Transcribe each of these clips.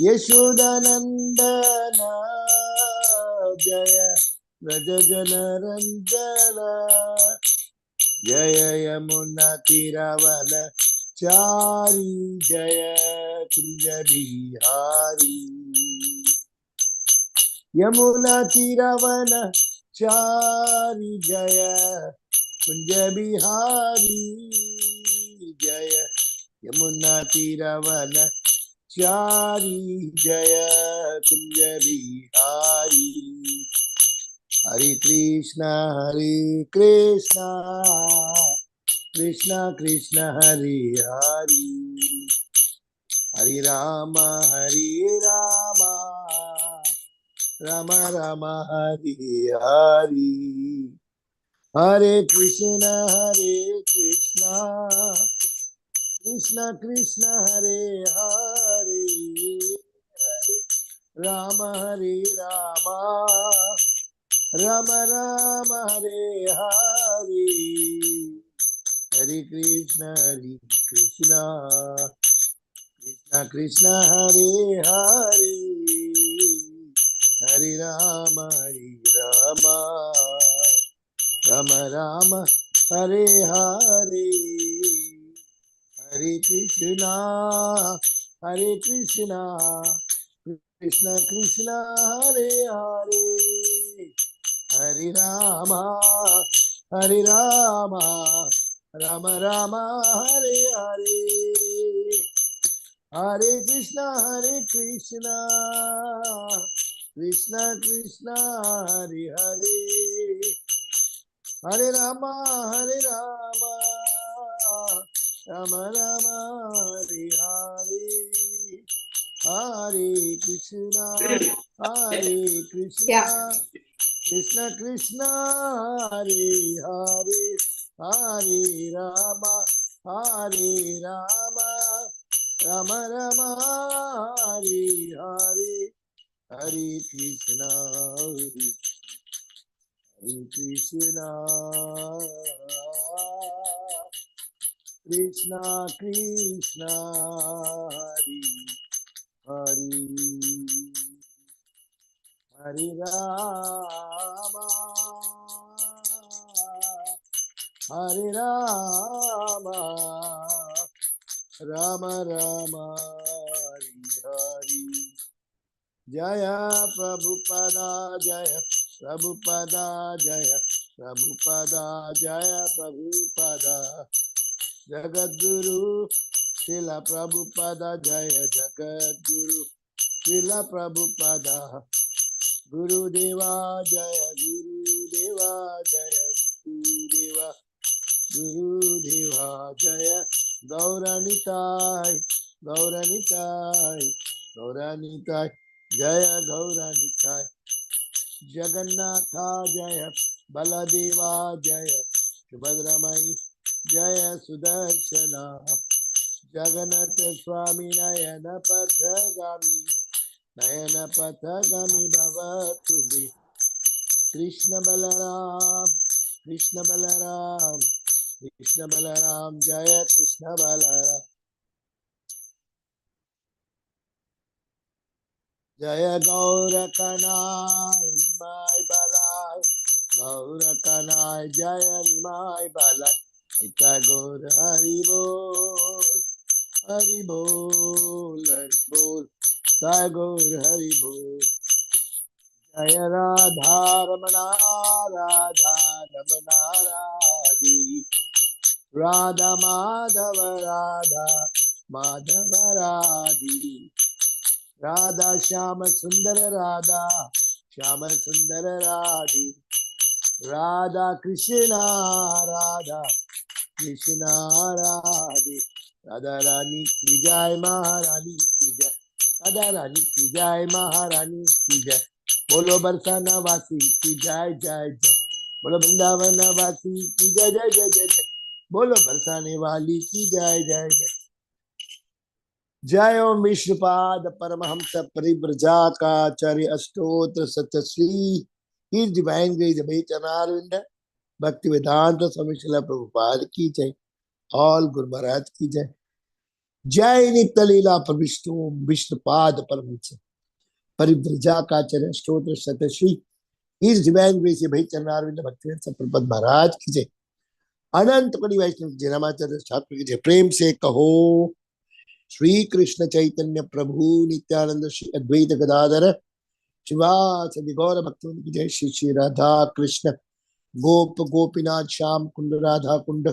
यशोदानंदन जय व्रज जनरंजन जय यमुना तीरावल चारी जय कुंज बिहारी यमुना तीरावन चारी जय कुंज बिहारी जय यमुना तीरावन चारी जय कुंज बिहारी हरे कृष्णा कृष्णा कृष्णा हरे हरे हरे राम राम राम हरे हरे हरे कृष्णा कृष्णा कृष्णा हरे हरे हरे राम राम राम हरे हरे हरे कृष्णा कृष्णा कृष्णा हरे हरे हरे राम राम राम हरे हरे हरे कृष्णा कृष्णा कृष्णा हरे हरे हरे राम राम राम हरे हरे हरे कृष्णा कृष्णा कृष्णा हरे हरे हरे राम राम राम हरे हरे हरे कृष्णा Yeah. कृष्णा कृष्णा हरे हरे हरे राम राम राम राम हरे हरे हरे कृष्णा कृष्णा कृष्णा हरे हरे हरे राम राम राम हरे हरे जय प्रभुपदा जय प्रभुपदा जय प्रभुपदा जय प्रभुपदा जगद्गुरु शिला प्रभुपदा जय जगद्गुरु शिला प्रभुपदा गुरुदेवा जय गुरुदेवा गुरुदेवा जय गौरानिताय जय गौरानिताय जगन्नाथ जय बलदेवा जय सुभद्रमयी जय सुदर्शना जगन्नाथ स्वामी नयन पथगामी भवतु मे कृष्ण बलराम जय कृष्ण बलराम जय गौर कनाय निमाय बलाय गौर कनाय जय निमाय बलाय इता गौर हरि बोल हरि बोल जय गौर हरि बोल जय राधा रमणा राधी राधा माधव राधी राधा श्याम सुंदर राधा राधी राधा कृष्णा राधे राधा रानी की जय महारानी की जय राधा रानी की जय महारानी की जय बोलो बरसाना वासी की जय जय जय बोलो वृंदावन वासी की जय जय जय जय जय बोलो बरसाने वाली की जय जय जय जय ओम विष्णुपाद परमहंस परिव्रजाकाचार्य अष्टोत्र सतश्री हिज डिवाइन ग्रेस चनारविंद भक्ति वेदांत स्वामी श्रील प्रभुपाद की जय ऑल गुरु महाराज की जय। जय नित्य लीला प्रविष्टो विष्णुपाद परमहंस परिव्रजाकाचार्य स्तोत्र शतश्री इस डिवाइन ग्रेस भाई चरणारविंद भक्तिवेदांत प्रपद महाराज की जय। अनंत कोटि वैष्णव जय। रामाचार्य ठाकुर की जय। प्रेम से कहो श्री कृष्ण चैतन्य प्रभु नित्यानंद श्री अद्वैत गदाधर शिवासदि गौर भक्तों की जय। श्री श्री राधा कृष्ण गोप गोपीनाथ श्याम कुंड राधा कुंड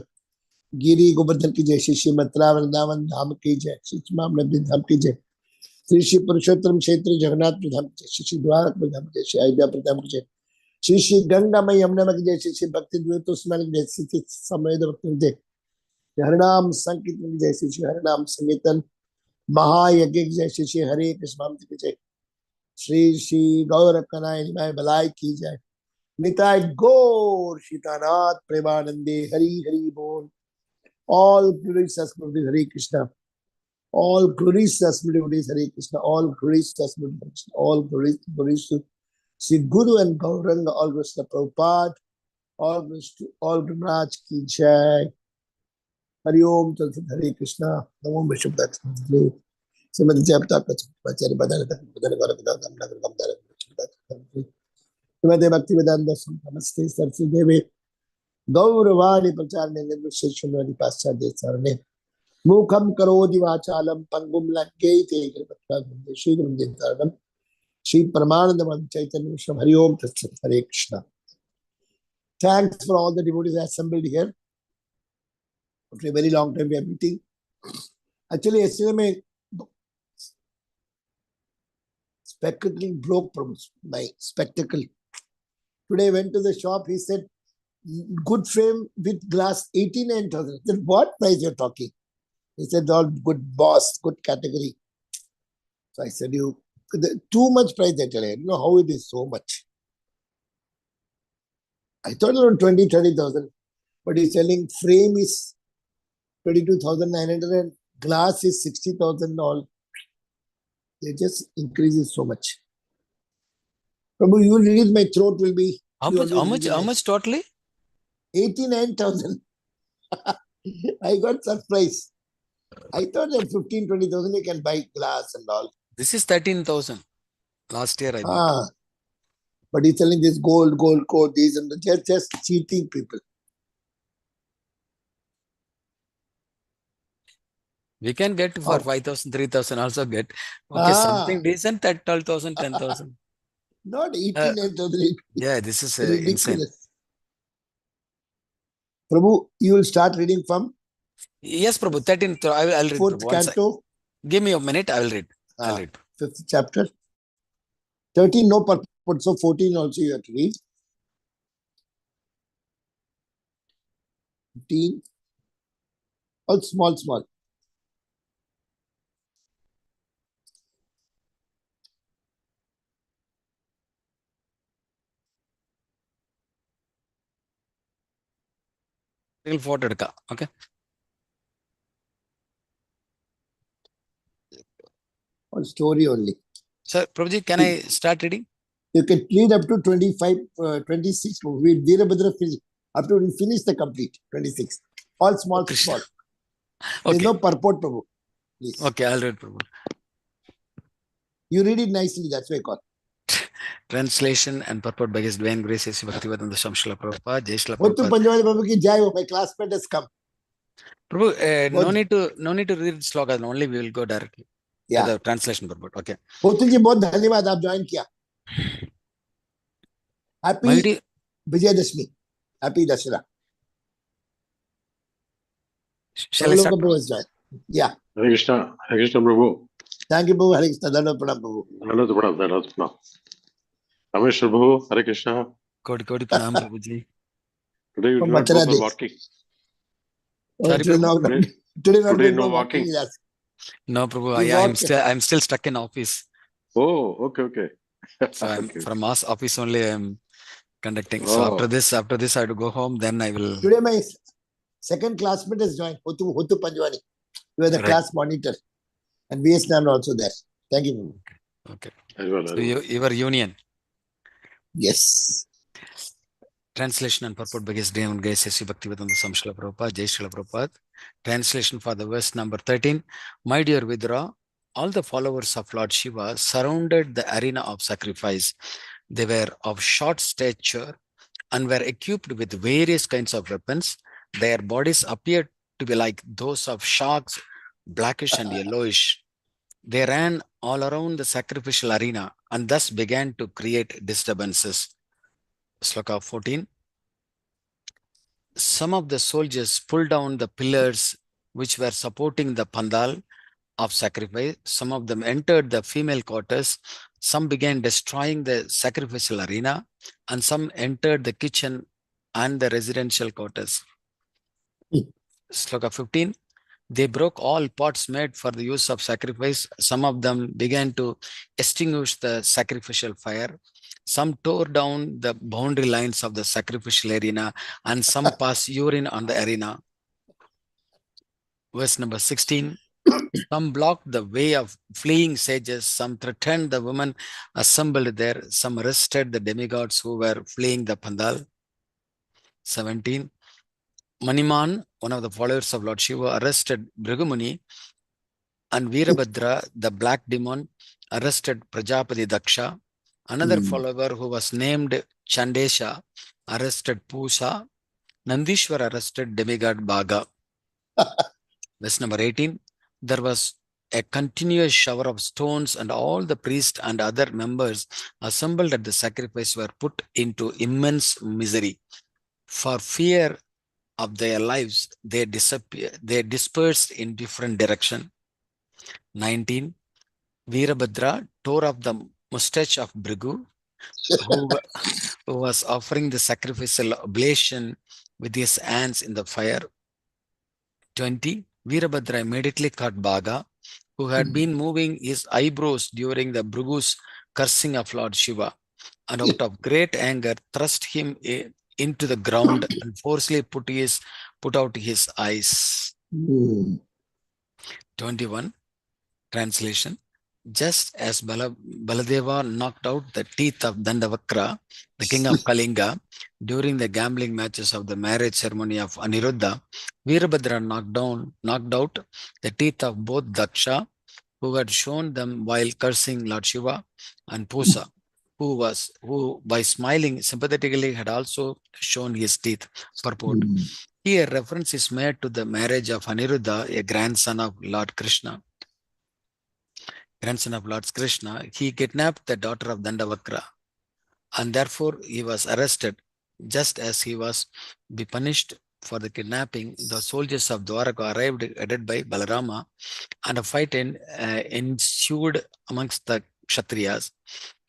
गिरी गोवर्धन की जय। श्री श्री मथुरा वृंदावन धाम की जय। श्री मामले धाम की जय। श्री श्री पुरुषोत्तम क्षेत्र जगन्नाथ धाम की जय। श्री श्री द्वारका धाम की जय। श्री अयोध्या धाम की जय। श्री श्री गंगा मई यमुना की जय। श्री श्री भक्ति द्वैत स्मरण की जय। श्री श्री समवेद भक्ति जय। हरिनाम संकीर्तन की जय। श्री श्री हरिनाम संकीर्तन महायज्ञ की जय। श्री श्री हरे कृष्ण की जय। श्री श्री गौर कनाई निमाय बलाई की जय। निताय गौर सीतानाथ प्रेमानंदे हरि हरि बोल। All glories to Hare Krishna. All glories to Hare Krishna. All glories to Hare Krishna. All glories to Sri Guru and Gauranga. All glories to Prabhupada. All glories to all Guru Maharaj ki jai. Hari Om Tat Hare Krishna. Namo Vishnupat. Srimati Jayapata Pachari Badana Badana Badana Badana Badana Srimati Bhaktivedanta Namaste Saraswati Devi Gauravani Pracharne Nirvisheshwari Paschadya Sarane Mukham Karodi Vachalam Pangum Lankete Shri Guru Dintaranam Shri Paramanandam Chaitanya Vishram Hari Om Tat Hare Krishna. Thanks for all the devotees assembled here. After a very long time we are meeting. Actually, yesterday my spectacle broke from my spectacle. Today I went to the shop. He said, good frame with glass 89,000. I said, what price you're talking? He said, all good boss, good category. So I said, you too much price that I don't know how it is so much. I thought around 20,000-30,000, but he's selling frame is 22,900 and glass is 60,000 all. They just increases so much. Prabhu, you read my throat will be. How much totally? 89,000. I got surprised. I thought that 15,000-20,000 you can buy glass and all. This is 13,000. Last year I bought. But he's telling this gold, these and just cheating people. We can get for 5,000, 3,000 also get. Okay, something decent at 12,000, 10,000. Not 18,000. Yeah, this is ridiculous. insane. Prabhu, you will start reading from? Yes, Prabhu, 13th. I'll read. 4th canto. Give me a minute, I will read. I'll read. 5th chapter. 13, no purport. So 14 also you have to read. 15. All small. Okay. Or story only. Sir, Prabhuji, can I start reading? You can read up to 25, 26. We Veerabhadra finish. Up to we finish the complete 26. All small. Okay. There's no purport, Prabhu. Please. Okay, I'll read, Prabhu. You read it nicely, that's why I call. Translation and purport by His Divine Grace, Bhaktivedanta Swami Srila Prabhupada, Jai Srila Prabhupada. Prabhupada. Prabhu ki jai, my classmate has come. Prabhu, no need to read slokas, only we will go directly. Yeah. The translation purport, okay. Potul ji, बहुत धन्यवाद आप join किया. Happy Vijayadashmi. Happy Dashera. Shall I start? Join. Yeah. Hare Krishna, Prabhu. Thank you, Prabhu. Hare Krishna. Dhanavad pranam, Prabhu. Dhanavad pranam. Rameswar Prabhu, Hare Krishna. Kodi pranam, Prabhuji. Today you do not go for walking. Sorry, Today no walking. No, Prabhu. I'm still stuck in office. Oh, okay. So I'm from office only I'm conducting. So after this I have to go home. Then I will. Today my second classmate has joined. Hotu Panjwani. You are the class monitor, and VS Nam also there. Thank you. Okay. So your union. Yes. Translation and purport by His Devan Grace S. Bhaktivedanta Swami Srila Prabhupada, Jai Srila Prabhupada. Translation for the verse number 13. My dear Vidura, all the followers of Lord Shiva surrounded the arena of sacrifice. They were of short stature and were equipped with various kinds of weapons. Their bodies appeared to be like those of sharks, blackish and yellowish. They ran all around the sacrificial arena and thus began to create disturbances. Sloka 14. Some of the soldiers pulled down the pillars which were supporting the pandal of sacrifice. Some of them entered the female quarters. Some began destroying the sacrificial arena, and some entered the kitchen and the residential quarters. Sloka 15. They broke all pots made for the use of sacrifice. Some of them began to extinguish the sacrificial fire. Some tore down the boundary lines of the sacrificial arena, and some passed urine on the arena. Verse number 16. Some blocked the way of fleeing sages. Some threatened the women assembled there. Some arrested the demigods who were fleeing the pandal. 17. Maniman, one of the followers of Lord Shiva, arrested Bhrigumuni, and Virabhadra, the black demon, arrested Prajapati Daksha. Another follower who was named Chandesha arrested Pusa. Nandishwar arrested demigod Bhaga. Verse number 18. There was a continuous shower of stones, and all the priests and other members assembled at the sacrifice were put into immense misery. For fear of their lives, they dispersed in different directions. 19. Virabhadra tore off the mustache of Bhrigu, who was offering the sacrificial oblation with his hands in the fire. 20. Virabhadra immediately cut Bhaga, who had been moving his eyebrows during the Bhrigu's cursing of Lord Shiva, and out of great anger thrust him into the ground and forcibly put out his eyes. 21. Translation. Just as Baladeva knocked out the teeth of Dandavakra, the king of Kalinga, during the gambling matches of the marriage ceremony of Aniruddha, Virabhadra knocked out the teeth of both Daksha, who had shown them while cursing Lord Shiva, and Pusa, who by smiling sympathetically had also shown his teeth. Purport. Here reference is made to the marriage of Aniruddha, a grandson of Lord Krishna. He kidnapped the daughter of Dandavakra, and therefore he was arrested. Just as he was be punished for the kidnapping, the soldiers of Dwaraka arrived headed by Balarama, and a fight ensued amongst the Kshatriyas.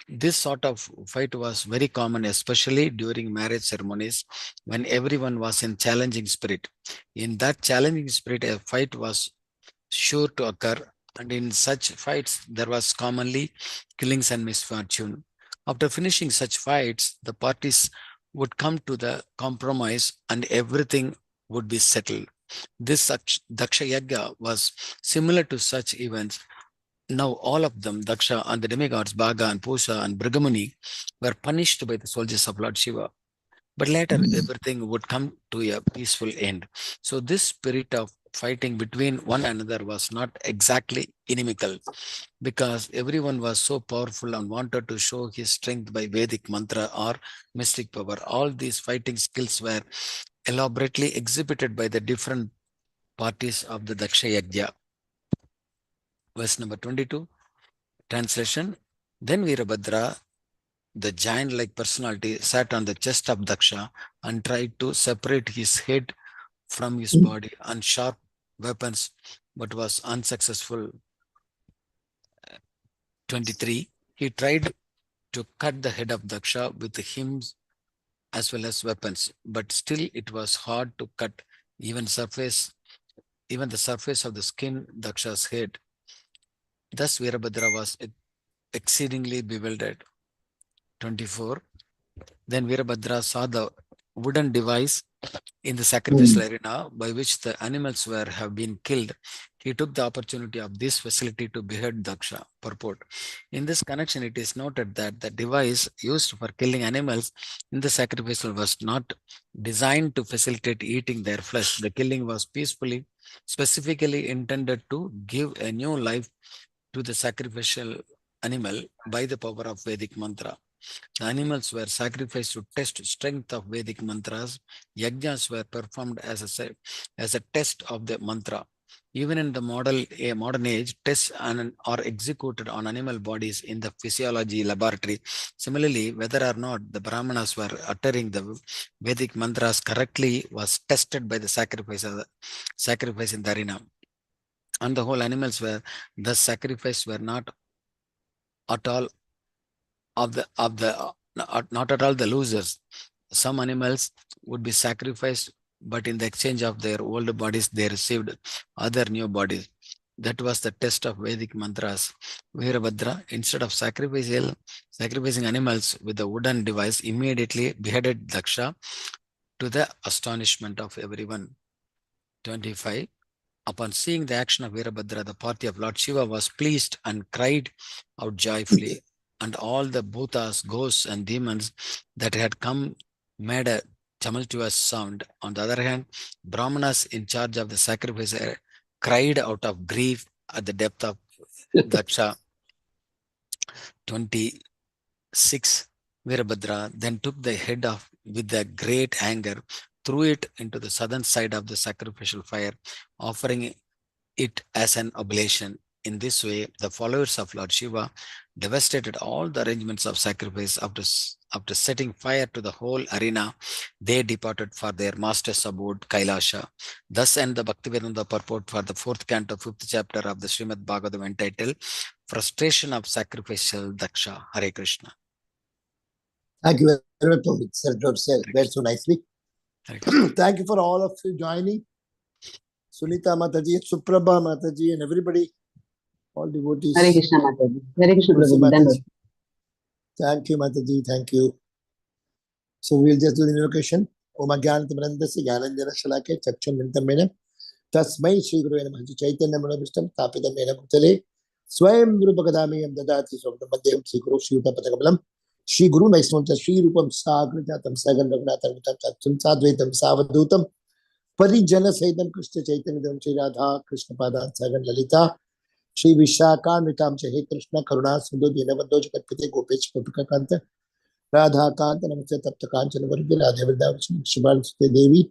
This sort of fight was very common, especially during marriage ceremonies when everyone was in challenging spirit. In that challenging spirit, a fight was sure to occur, and in such fights, there was commonly killings and misfortune. After finishing such fights, the parties would come to the compromise and everything would be settled. This Daksha Yagya was similar to such events. Now all of them, Daksha and the demigods, Bhaga and Pusa and Bhrigamuni, were punished by the soldiers of Lord Shiva. But later, everything would come to a peaceful end. So this spirit of fighting between one another was not exactly inimical, because everyone was so powerful and wanted to show his strength by Vedic mantra or mystic power. All these fighting skills were elaborately exhibited by the different parties of the Daksha Yajna. Verse number 22, translation. Then Virabhadra, the giant-like personality, sat on the chest of Daksha and tried to separate his head from his body and sharp weapons, but was unsuccessful. 23. He tried to cut the head of Daksha with hymns as well as weapons, but still it was hard to cut even the surface of the skin Daksha's head. Thus Virabhadra was exceedingly bewildered. 24. Then Virabhadra saw the wooden device in the sacrificial arena by which the animals have been killed. He took the opportunity of this facility to behead Daksha. Purport. In this connection, it is noted that the device used for killing animals in the sacrificial was not designed to facilitate eating their flesh. The killing was specifically intended to give a new life to the sacrificial animal by the power of Vedic mantra. The animals were sacrificed to test strength of Vedic mantras. Yajnas were performed as a test of the mantra. Even in the modern age, tests are executed on animal bodies in the physiology laboratory. Similarly, whether or not the Brahmanas were uttering the Vedic mantras correctly was tested by the sacrifice in the arena. On the whole, animals were thus sacrificed were not at all not at all the losers. Some animals would be sacrificed, but in the exchange of their old bodies, they received other new bodies. That was the test of Vedic mantras. Veerabhadra, instead of sacrificing animals with a wooden device, immediately beheaded Daksha to the astonishment of everyone. 25. Upon seeing the action of Veerabhadra, the party of Lord Shiva was pleased and cried out joyfully. And all the bhutas, ghosts, and demons that had come made a tumultuous sound. On the other hand, Brahmanas in charge of the sacrifice cried out of grief at the depth of Daksha. 26. Veerabhadra then took the head off with a great anger, threw it into the southern side of the sacrificial fire, offering it as an oblation. In this way, the followers of Lord Shiva devastated all the arrangements of sacrifice. After setting fire to the whole arena, they departed for their master's abode, Kailasha. Thus end the Bhaktivedanta purport for the 4th canto, 5th chapter of the Srimad Bhagavatam entitled Frustration of Sacrificial Daksha. Hare Krishna. Thank you very much, Prabhu. Sir, read so nicely. Hare Krishna. Thank you for all of you joining. Sunita Mataji, Suprabha Mataji, and everybody, all devotees. Hare Krishna Mataji. Hare Krishna Tulsi Prabhuji. Mataji. Dandavad. Thank you, Mataji. Thank you. So we'll just do the invocation. Om Agyanatimirandasya Jnananjana Shalake Chakshun Mintamena Tasmai Shri Guru Namaha Chaitanya Manabhishtam Tapitam Mena Bhutale Swayam Rupakadamiyam Dadati Swabdamadhyam Shri Guru Shri Yuta Patakabalam Shri Guru Vaisnavanta Shri Rupam Sagrajatam Sagan Raghunatham Vitam Satsum Sadvaitam Savadutam Parijana Sahitam Krishna Chaitanya Devam Shri Radha Krishna Padan Sagan Lalita Shri Vishaka Nitam Chahe Krishna Karuna Sindhu Dinavando Jagatpite Gopesh Papika Kanta Radha Kanta Namaste Tapta Kanchana Vargi Radha Vrindavan Shivan Sute Devi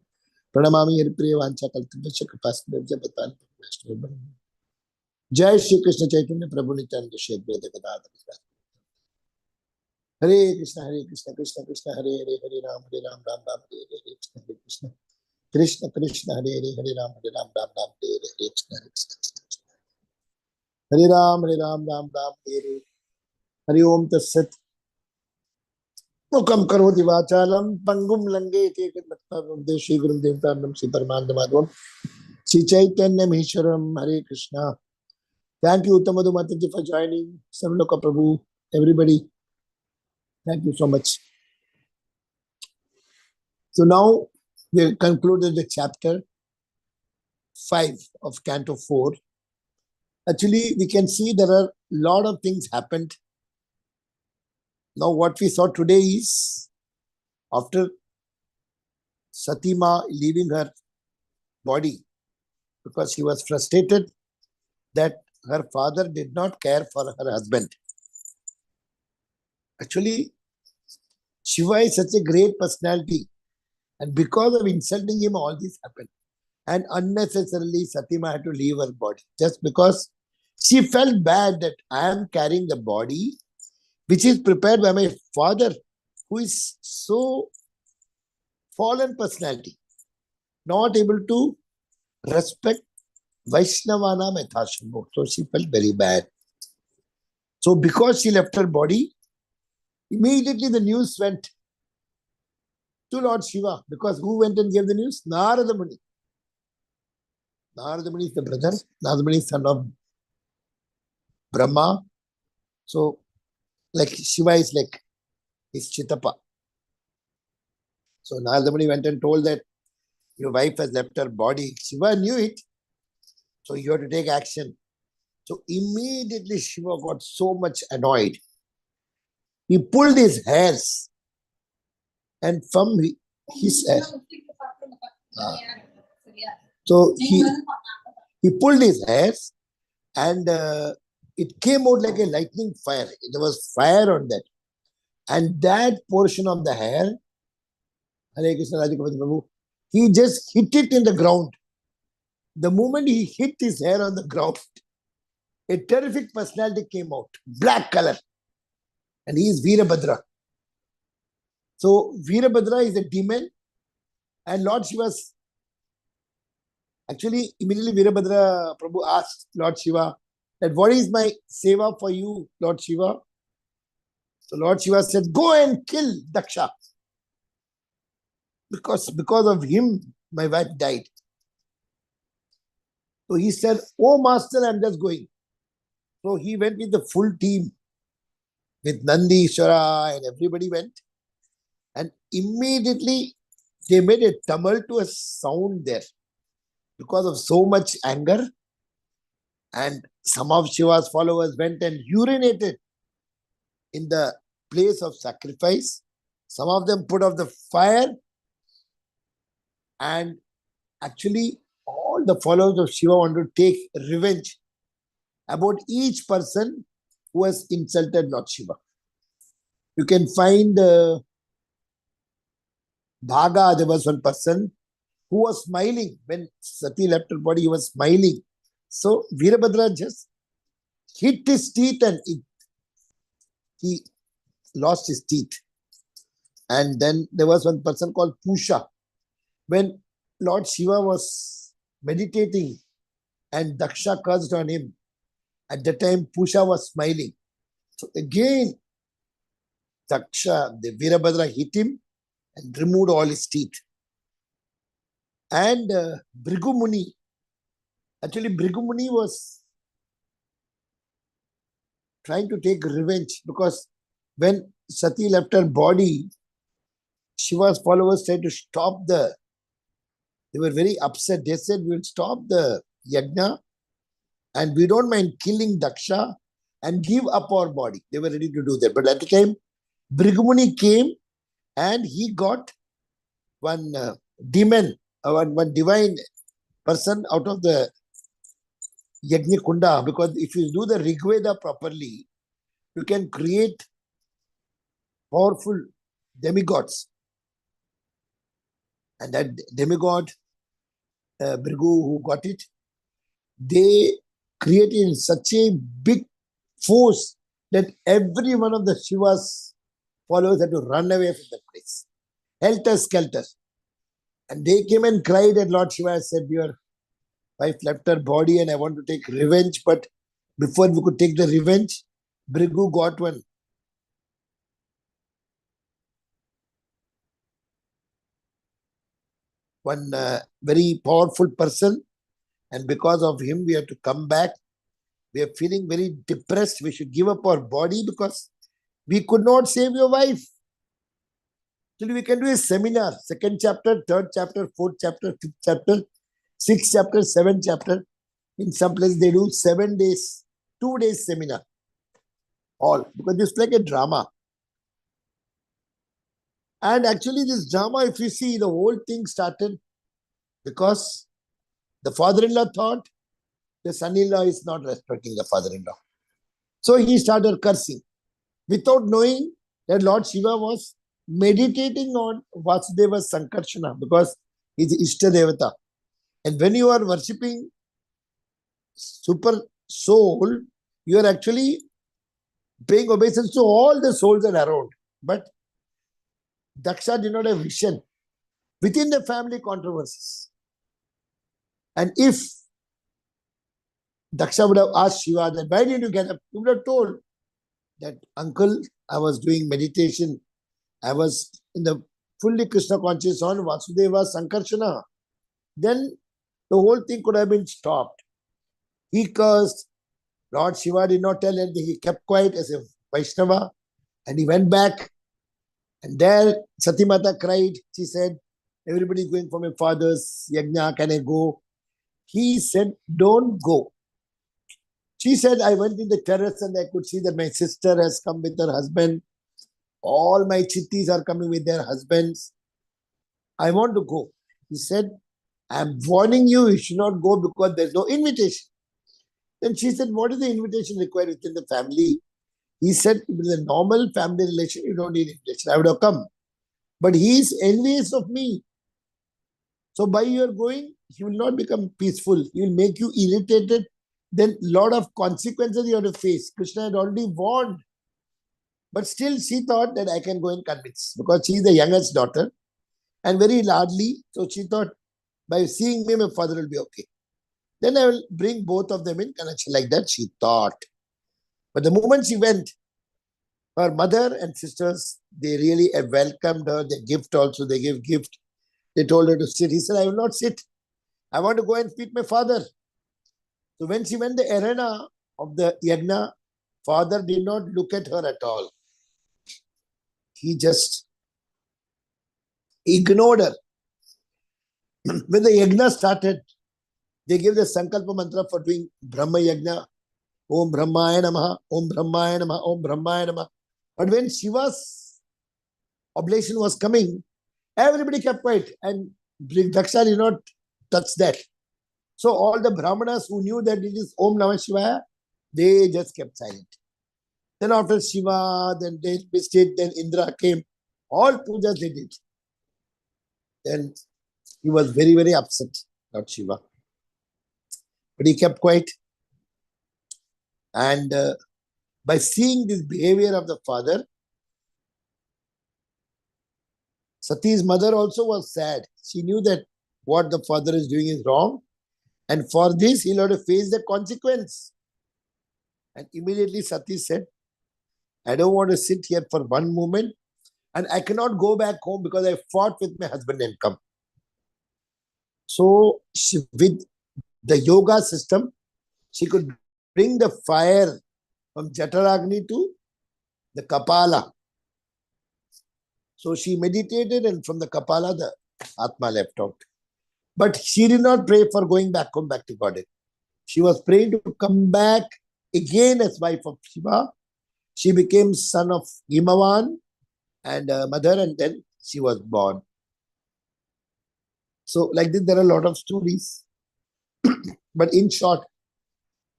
Pranamami Haripriya Vancha Kaltavasya Kapasana Jabatan Jai Shri Krishna Chaitanya Prabhu Nityananda Shri Advaita Gadadhara Hare Krishna Hare Krishna Krishna Krishna Hare Hare Hare Ram Ram Ram Hare Hare Krishna Hare Krishna Krishna Krishna Hare Hare Hare Ram Ram Hare Hare Krishna Hare Krishna Hare Ram Ram Hare Hare Hare Om Tatsat Mukam Karoti Vachalam Pangum Lange Tekatmata Shri Guru Devatanam Shri Paramanandamadım Shri Chaitanya Maheshwaram Hare Krishna. Thank you, Uttamadu Mataji, for joining. Samloka Prabhu, everybody. Thank you so much. So now we concluded the chapter 5 of Canto 4. Actually, we can see there are a lot of things happened. Now what we saw today is after Satima leaving her body because she was frustrated that her father did not care for her husband. Actually, Shiva is such a great personality, and because of insulting him, all this happened. And unnecessarily, Satima had to leave her body just because she felt bad that I am carrying the body which is prepared by my father, who is so fallen personality, not able to respect Vaishnavana Methashambho. So she felt very bad. So because she left her body, immediately the news went to Lord Shiva. Because who went and gave the news? Narada Muni. Narada Muni is the brother. Narada Muni is son of Brahma. So like Shiva is like his Chitapa. So Narada Muni went and told that your wife has left her body. Shiva knew it. So you have to take action. So immediately Shiva got so much annoyed. He pulled his hairs, and from his hair. So he pulled his hairs, and it came out like a lightning fire. There was fire on that. And that portion of the hair, Hare Krishna Radhikapati Prabhu, he just hit it in the ground. The moment he hit his hair on the ground, a terrific personality came out, black color. And he is Veerabhadra. So Veerabhadra is a demon, and Lord Shiva's actually immediately Veerabhadra Prabhu asked Lord Shiva that what is my seva for you, Lord Shiva? So Lord Shiva said, go and kill Daksha. Because of him, my wife died. So he said, oh master, I'm just going. So he went with the full team, with Nandi, Ishvara, and everybody went. And immediately they made a tumultuous sound there because of so much anger. And some of Shiva's followers went and urinated in the place of sacrifice. Some of them put out the fire. And actually, all the followers of Shiva wanted to take revenge about each person who has insulted Lord Shiva. You can find Bhaga, there was one person who was smiling. When Sati left her body, he was smiling. So Veerabhadra just hit his teeth and he lost his teeth. And then there was one person called Pusha. When Lord Shiva was meditating and Daksha cursed on him, at that time Pusha was smiling. So again, Daksha, the Veerabhadra hit him and removed all his teeth. And Bhrigu Muni, actually Bhrigu Muni was trying to take revenge because when Sati left her body, Shiva's followers tried to stop they were very upset. They said, we will stop the yajna and we don't mind killing Daksha and give up our body. They were ready to do that. But at the time, Bhrigu Muni came and he got one demon, one divine person out of the Yajna Kunda, because if you do the Rigveda properly, you can create powerful demigods. And that demigod, Bhrigu, who got it, they created in such a big force that every one of the Shiva's followers had to run away from the place. Helter skelter. And they came and cried at Lord Shiva and said, your wife left her body and I want to take revenge. But before we could take the revenge, Bhrigu got one very powerful person. And because of him, we have to come back. We are feeling very depressed. We should give up our body because we could not save your wife. Actually, we can do a seminar, 2nd chapter, 3rd chapter, 4th chapter, 5th chapter, 6th chapter, 7th chapter. In some places, they do 7 days, 2 days seminar. All. Because it's like a drama. And actually, this drama, if you see, the whole thing started because the father-in-law thought the son-in-law is not respecting the father-in-law. So he started cursing without knowing that Lord Shiva was meditating on Vasudeva Sankarshana because he's Ishta Devata. And when you are worshipping super soul, you are actually paying obeisance to all the souls that are around. But Daksha did not have vision. Within the family, controversies. And if Daksha would have asked Shiva that, why did you get up? He would have told that, uncle, I was doing meditation. I was in the fully Krishna conscious on Vasudeva Sankarshana. Then the whole thing could have been stopped. He cursed. Lord Shiva did not tell anything. He kept quiet as a Vaishnava. And he went back. And there Sati Mata cried. She said, everybody is going for my father's yajna. Can I go? He said, don't go. She said, I went in the terrace and I could see that my sister has come with her husband. All my chittis are coming with their husbands. I want to go. He said, I'm warning you, you should not go because there's no invitation. Then she said, what is the invitation required within the family? He said, if it is a normal family relation, you don't need invitation. I would have come. But he is envious of me. So by your going, he will not become peaceful. He will make you irritated. Then lot of consequences you have to face. Krishna had already warned. But still she thought that I can go and convince because she is the youngest daughter and very largely. So she thought by seeing me, my father will be okay. Then I will bring both of them in connection like that, she thought. But the moment she went, her mother and sisters, they really welcomed her. They gift also, they gave gift. They told her to sit. He said, I will not sit. I want to go and meet my father. So when she went the arena of the yagna, father did not look at her at all. He just ignored her. When the yagna started, they gave the sankalpa mantra for doing Brahma yagna. Om Brahmaya Namaha, Om Brahmaya Namaha, Om Brahmaya Namaha. But when Shiva's oblation was coming, everybody kept quiet and Daksha did not touch that. So all the Brahmanas who knew that it is Om Namah Shivaya, they just kept silent. Then after Shiva, then they missed it, then Indra came. All pujas they did. Then he was very, very upset, Lord Shiva. But he kept quiet. And by seeing this behavior of the father, Sati's mother also was sad. She knew that what the father is doing is wrong. And for this, he'll have to face the consequence. And immediately Sati said, I don't want to sit here for one moment. And I cannot go back home because I fought with my husband and come. So with the yoga system, she could bring the fire from Jataragni to the Kapala. So she meditated and from the Kapala, the Atma left out. But she did not pray for going back home, back to Godhead. She was praying to come back again as wife of Shiva. She became son of Himavan and mother, and then she was born. So like this, there are a lot of stories. But in short,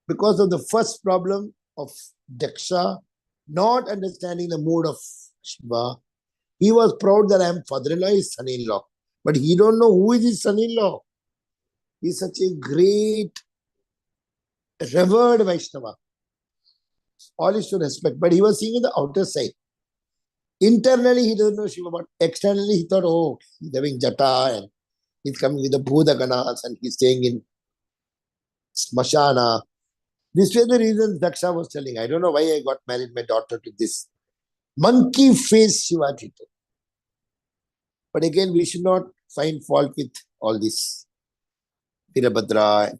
because of the first problem of Daksha not understanding the mood of Shiva, he was proud that I am father-in-law, his son-in-law. But he don't know who is his son-in-law. He is such a great, revered Vaishnava. All is to respect. But he was seeing in the outer side. Internally, he doesn't know Shiva, but externally, he thought, oh, he's having jata and he's coming with the Bhudaganas and he's staying in Smashana. These were the reasons Daksha was telling. I don't know why I got married my daughter to this monkey face Shiva Tito. But again, we should not find fault with all this Virabhadra and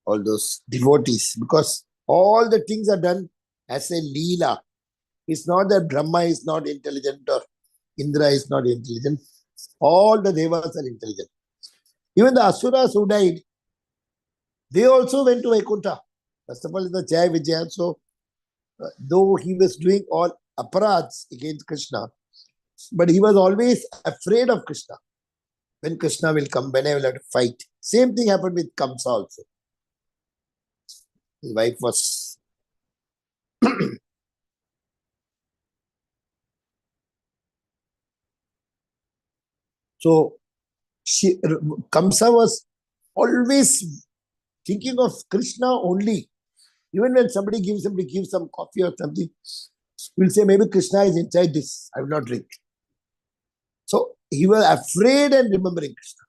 all those devotees because all the things are done as a leela. It's not that Brahma is not intelligent or Indra is not intelligent. All the devas are intelligent. Even the asuras who died, they also went to Vaikuntha. First of all, the Jaya Vijaya. So, though he was doing all aparads against Krishna, but he was always afraid of Krishna. When Krishna will come, when I will have to fight. Same thing happened with Kamsa also. His wife was so Kamsa was always thinking of Krishna only. Even when somebody gives some coffee or something, we'll say maybe Krishna is inside this. I will not drink. So he was afraid and remembering Krishna.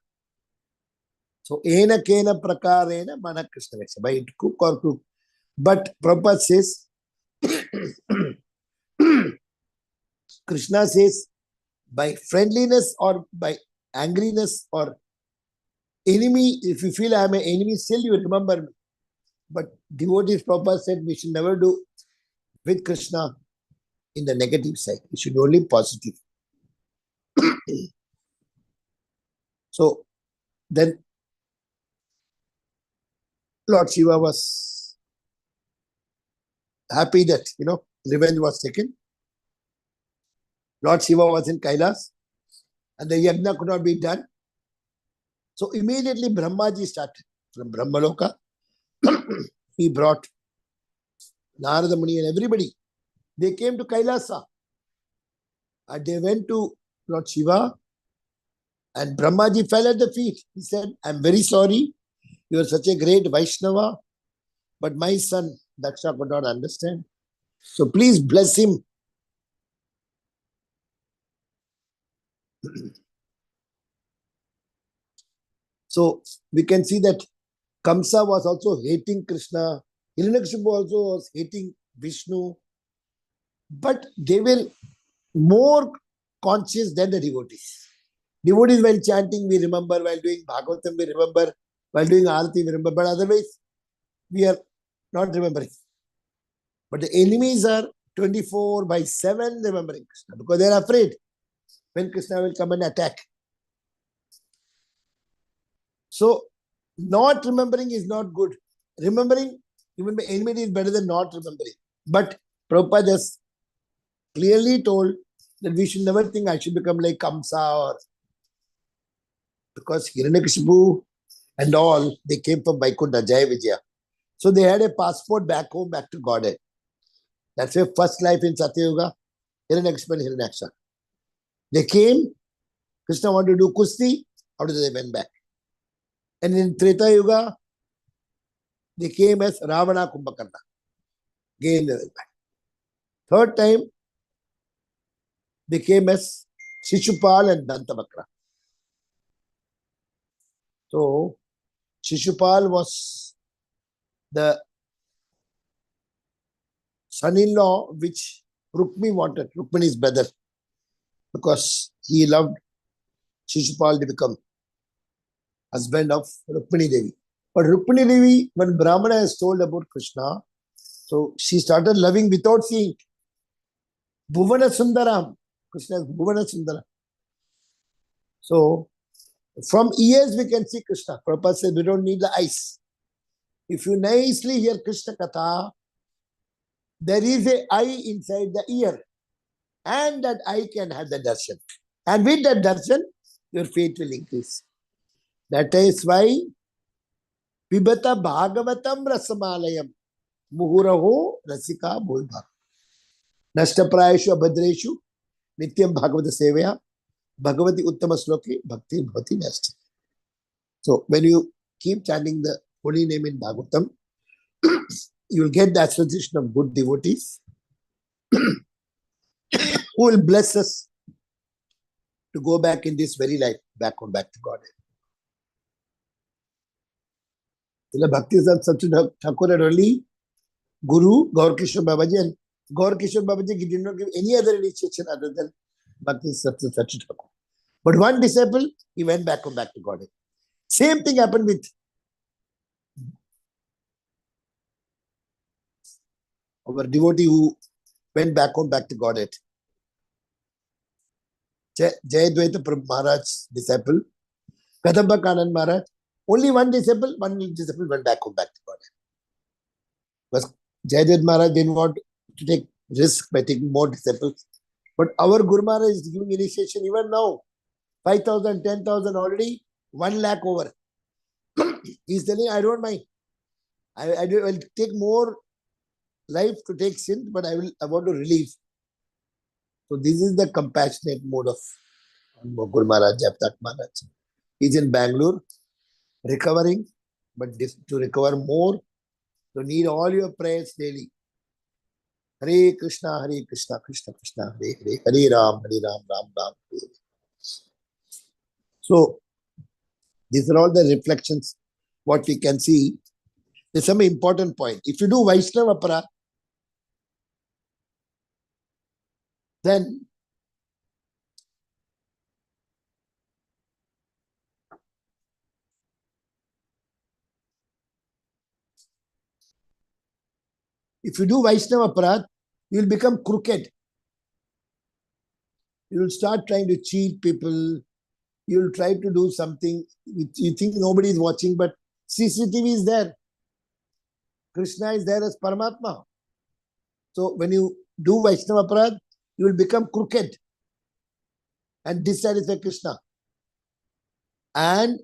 So ena kena prakarena mana Krishna Veksha. By cook or cook. But Prabhupada says, Krishna says, by friendliness or by angriness or enemy, if you feel I am an enemy, still you remember me. But devotees, Prabhupada said, we should never do with Krishna in the negative side. We should only positive. So then Lord Shiva was happy that, revenge was taken. Lord Shiva was in Kailas and the yajna could not be done. So immediately Brahmaji started from Brahmaloka. He brought Narada Muni and everybody. They came to Kailasa and they went to Lord Shiva and Brahmaji fell at the feet. He said, I'm very sorry. You are such a great Vaishnava, but my son Daksha could not understand. So please bless him. So we can see that Kamsa was also hating Krishna. Hiranyakashipu also was hating Vishnu. But they were more conscious than the devotees. Devotees while chanting, we remember. While doing Bhagavatam, we remember. While doing Arati, we remember. But otherwise, we are not remembering. But the enemies are 24/7 remembering Krishna because they are afraid when Krishna will come and attack. So, not remembering is not good. Remembering, even by enmity, is better than not remembering. But Prabhupada has clearly told that we should never think I should become like Kamsa or because Hiranyakashipu and all, they came from Vaikuntha, Jaya Vijaya. So they had a passport back home, back to Godhead. That's their first life in Satyayuga, Hiranyakashipu and Hiranyaksha. They came, Krishna wanted to do Kusti, how did they went back? And in Treta Yuga, they came as Ravana Kumbhakarna. Again they went back. Third time, they came as Shishupal and Dantabakra. So, Shishupal was the son-in-law which Rukmi wanted, Rukmini's brother, because he loved Shishupal to become husband of Rukmini Devi. But Rukmini Devi, when Brahmana has told about Krishna, so she started loving without seeing. Bhuvana Sundaram. Krishna is Bhuvana Sundaram. So, from ears we can see Krishna. Prabhupada said we don't need the eyes. If you nicely hear Krishna Katha, there is an eye inside the ear. And that eye can have the darshan. And with that darshan, your faith will increase. That is why Pibata Bhagavatam Rasamalayam Muhuraho Rasika Bholbha Nashtaprayeshu Abhadreshu Nityam Bhagavata Sevaya Bhagavati Uttama Sloki Bhakti Bhavati Nasti. So when you keep chanting the holy name in Bhagavatam, you will get the association of good devotees who will bless us to go back in this very life, back to God. Bhakti Satyajit Thakur had only Guru Gaur Kishore Babaji, and Gaur Kishore Babaji did not give any other initiation other than Bhakti Satyajit Thakur. But one disciple, he went back to God. Same thing happened with our devotee who went back to Godhead. Jayadvaita Maharaj's disciple, Kadamba Kanan Maharaj, only one disciple went back to Godhead. Because Jayadvaita Maharaj didn't want to take risk by taking more disciples. But our Guru Maharaj is giving initiation even now. 5,000, 10,000 already, 1 lakh over. He's telling, I don't mind. I will take more life to take sin, but I want to relieve. So this is the compassionate mode of Guru Maharaj, Japtak Maharaj. He's in Bangalore, recovering, but to recover more, you need all your prayers daily. Hare Krishna, Krishna Krishna, Hare Hare, Hare Ram, Ram Ram, Hare. So these are all the reflections, what we can see. There's some important point. If you do Vaishnava Para, then if you do Vaishnava Aparadh, you will become crooked. You will start trying to cheat people. You will try to do something. You think nobody is watching, but CCTV is there. Krishna is there as Paramatma. So when you do Vaishnava Aparad, you will become crooked and dissatisfy Krishna. And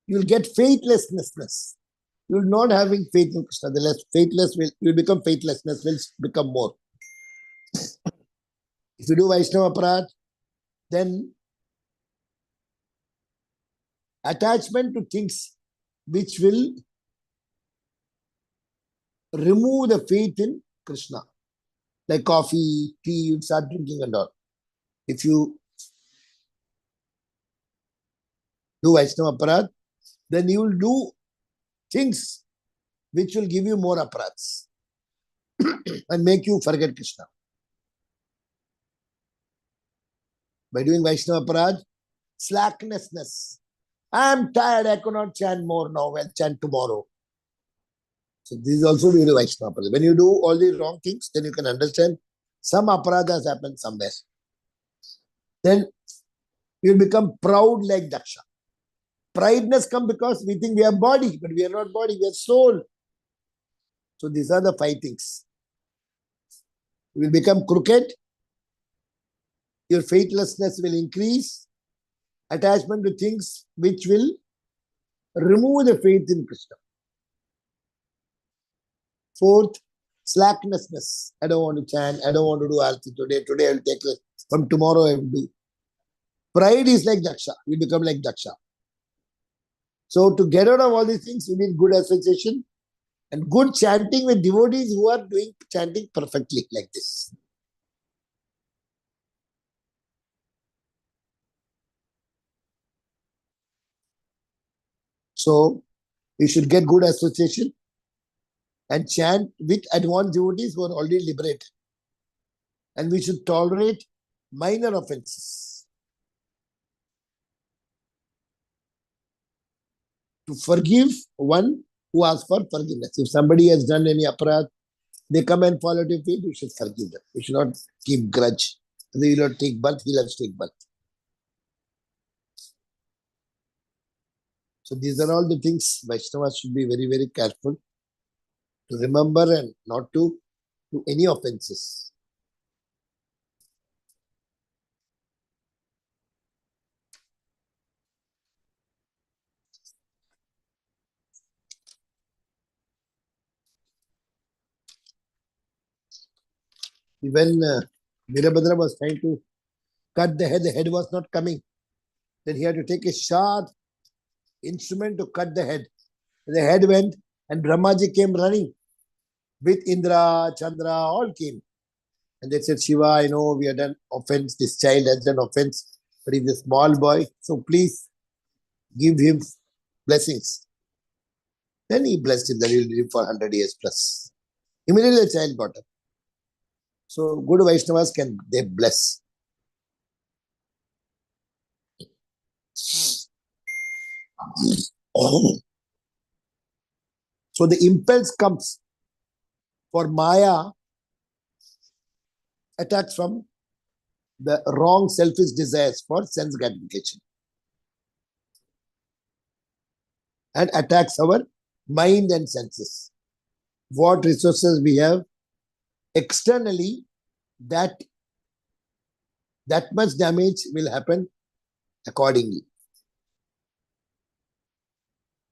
you will get faithlessness. You will not having faith in Krishna. The less faithless will you will become faithlessness will become more. If you do Vaishnava Aparad, then attachment to things which will remove the faith in Krishna, like coffee, tea, you start drinking and all. If you do Vaishnava Aparad, then you will do things which will give you more aparads and make you forget Krishna. By doing Vaishnava Aparad, slacknessness. I am tired, I cannot chant more now, I'll chant tomorrow. So this is also really Vaishnava Aparad. When you do all these wrong things, then you can understand some aparad has happened somewhere. Then you will become proud like Daksha. Prideness comes because we think we are body, but we are not body, we are soul. So these are the 5 things. You will become crooked, your faithlessness will increase, attachment to things which will remove the faith in Krishna. 4th, slackness. I don't want to chant, I don't want to do arati today. Today I will take rest. From tomorrow I will do. Pride is like Daksha. You become like Daksha. So to get out of all these things, you need good association and good chanting with devotees who are doing chanting perfectly like this. So you should get good association and chant with advanced devotees who are already liberated. And we should tolerate minor offenses. To forgive one who asks for forgiveness. If somebody has done any aparad, they come and fall at your feet, you should forgive them. You should not keep grudge. They will not take birth, he'll have to take birth. So these are all the things Vaishnavas should be very, very careful to remember and not to do any offenses. When Virabhadra was trying to cut the head was not coming. Then he had to take a sharp instrument to cut the head. The head went and Brahmaji came running with Indra, Chandra, all came. And they said, Shiva, I know we have done offense. This child has done offense, but he's a small boy. So please give him blessings. Then he blessed him that he will live for 100 years plus. Immediately the child got up. So good Vaishnavas they bless. So the impulse comes for Maya attacks from the wrong selfish desires for sense gratification and attacks our mind and senses. What resources we have externally, that much damage will happen accordingly.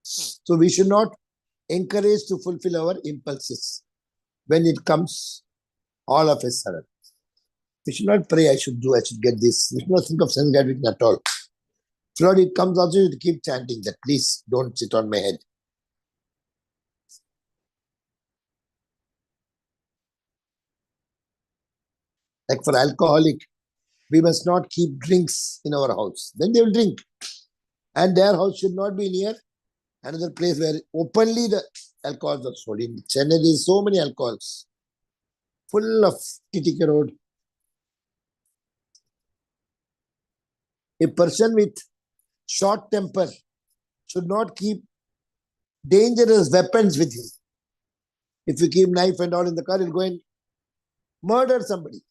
So we should not encourage to fulfill our impulses when it comes all of a sudden. We should not pray, I should get this. We should not think of sense gratification at all. Lord, it comes also, you keep chanting that, please don't sit on my head. Like for alcoholic, we must not keep drinks in our house. Then they will drink. And their house should not be near another place where openly the alcohols are sold. In Chennai, there is so many alcohols. Full of TTK Road. A person with short temper should not keep dangerous weapons with him. If you keep knife and all in the car, he'll go and murder somebody.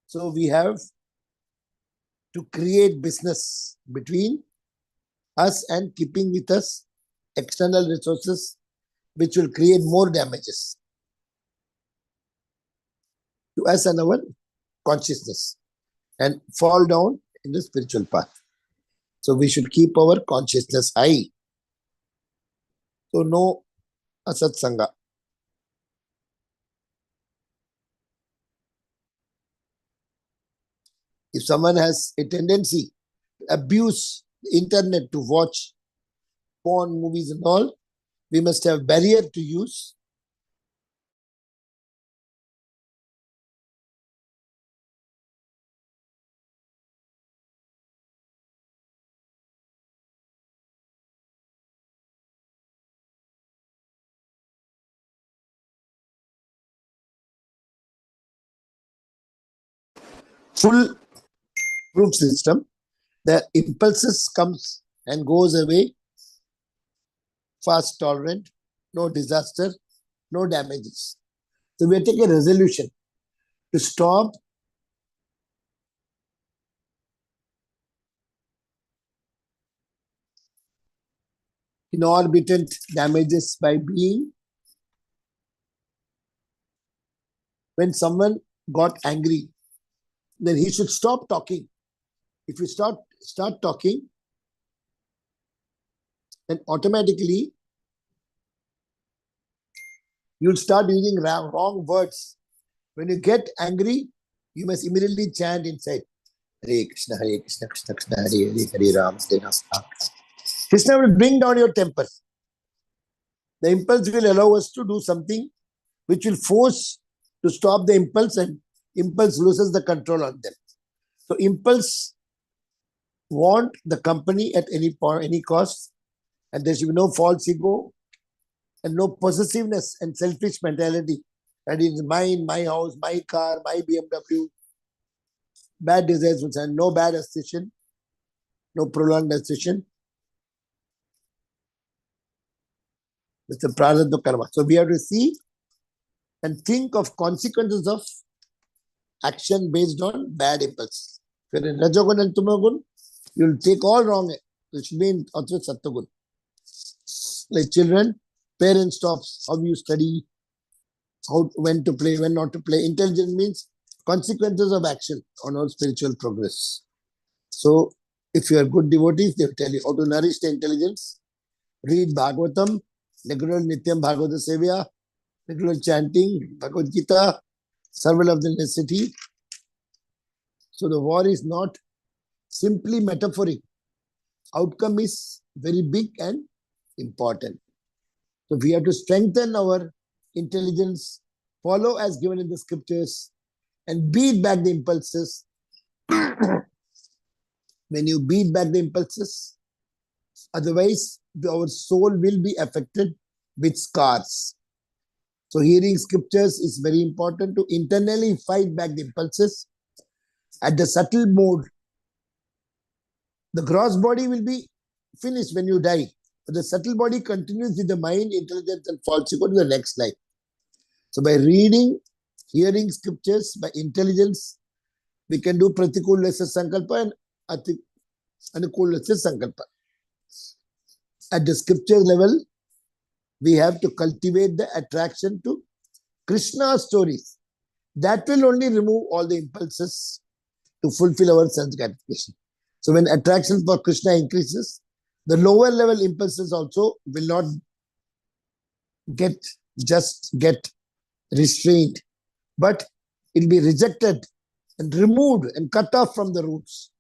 So we have to create business between us and keeping with us external resources which will create more damages to us and our consciousness and fall down in the spiritual path. So we should keep our consciousness high. So no asat sangha. If someone has a tendency to abuse the internet to watch porn movies and all, we must have barrier to use. Full proof system. The impulses comes and goes away, fast tolerant, no disaster, no damages. So we take a resolution to stop inordinate damages by being, when someone got angry, then he should stop talking. If you start talking, then automatically you'll start using wrong words. When you get angry, you must immediately chant inside, Hare Krishna, Krishna Krishna, Hare Hare, Hare Ram, Hare Ram. Krishna will bring down your temper. The impulse will allow us to do something which will force to stop the impulse, and impulse loses the control on them. So impulse want the company at any cost, and there should be no false ego and no possessiveness and selfish mentality. That is mine, my house, my car, my BMW. Bad desires, and no bad association, no prolonged association. It's a prarabdha karma. So we have to see and think of consequences of action based on bad impulses. If you're in Rajagun and Tamagun, you'll take all wrong. You should be in Sattvagun. Like children, parents talk how you study, when to play, when not to play. Intelligence means consequences of action on our spiritual progress. So if you are good devotees, they will tell you how to nourish the intelligence. Read Bhagavatam, regular Nityam Bhagavata Sevya, regular chanting, Bhagavad Gita, survival of the necessity. So the war is not simply metaphoric. Outcome is very big and important. So we have to strengthen our intelligence, follow as given in the scriptures, and beat back the impulses. When you beat back the impulses, otherwise our soul will be affected with scars. So hearing scriptures is very important to internally fight back the impulses. At the subtle mode, the gross body will be finished when you die. But the subtle body continues with the mind, intelligence, and false ego to the next life. So by reading, hearing scriptures, by intelligence, we can do pratikul lesser sankalpa and anukul lesser sankalpa. At the scripture level, we have to cultivate the attraction to Krishna stories. That will only remove all the impulses to fulfill our sense gratification. So when attraction for Krishna increases, the lower level impulses also will not get restrained, but it will be rejected and removed and cut off from the roots.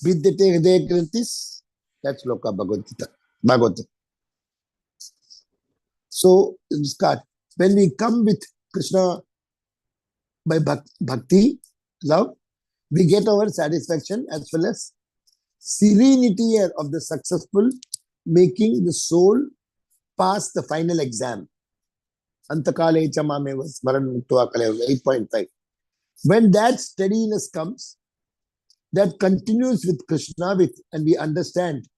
Vidyate Hridaya Granthis, that's Loka Bhagavad Gita. Bhagavad. So when we come with Krishna by bhakti, love, we get our satisfaction as well as serenity of the successful, making the soul pass the final exam. Antakale chamame was Smaran Muktua Kale 8.5. When that steadiness comes, that continues with Krishna, and we understand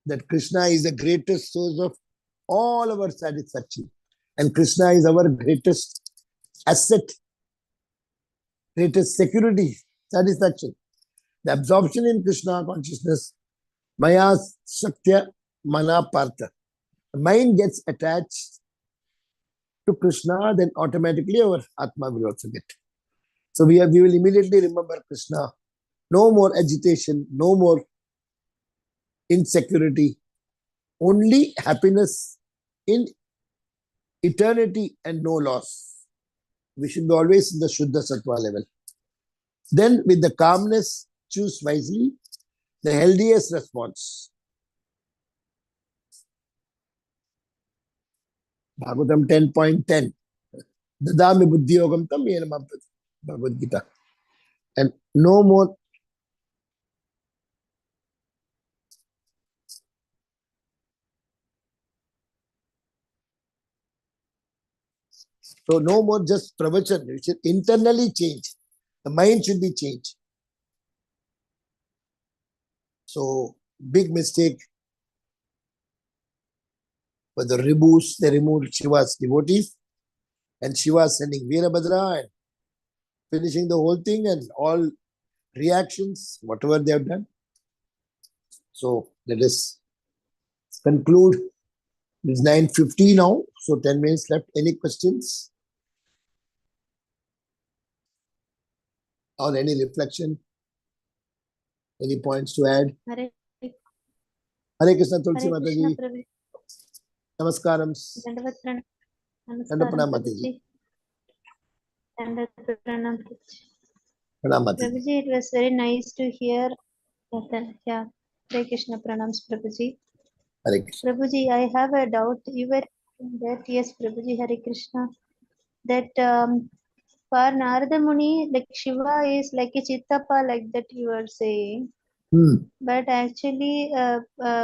that Krishna is the greatest source of all our satisfaction. And Krishna is our greatest asset, greatest security, satisfaction. The absorption in Krishna consciousness, Maya Shaktya Mana Partha. the mind gets attached to Krishna, then automatically our Atma will also get. So we will immediately remember Krishna. No more agitation, no more insecurity, only happiness in eternity and no loss. We should be always in the Shuddha Sattva level. Then with the calmness, choose wisely the healthiest response. Bhagavatam 10.10. Dadami buddhi yogam tam yena mapati. Bhagavad Gita. And no more just pravachan. You should internally change. The mind should be changed. So big mistake for the Ribus. They removed Shiva's devotees, and Shiva sending Veerabhadra and finishing the whole thing and all reactions, whatever they have done. So let us conclude. It's 9:50 now, so 10 minutes left. Any questions? Or any reflection? Any points to add? Hare Krishna Tulsi Hare Mataji. Krishna Prabhu. Namaskaram. Dandavat pranam. Danda Namaskaram Pranam Mataji. Prabhuji. Dandavat pranam Prabhuji. Pranam Mataji. Prabhuji, it was very nice to hear that. Yeah. Hare Krishna pranams Prabhuji. Hare Krishna. Prabhuji, I have a doubt. You were saying that, yes, Prabhuji, Hare Krishna, that for Narada Muni, like Shiva is like a Chittappa, like that you were saying. But actually,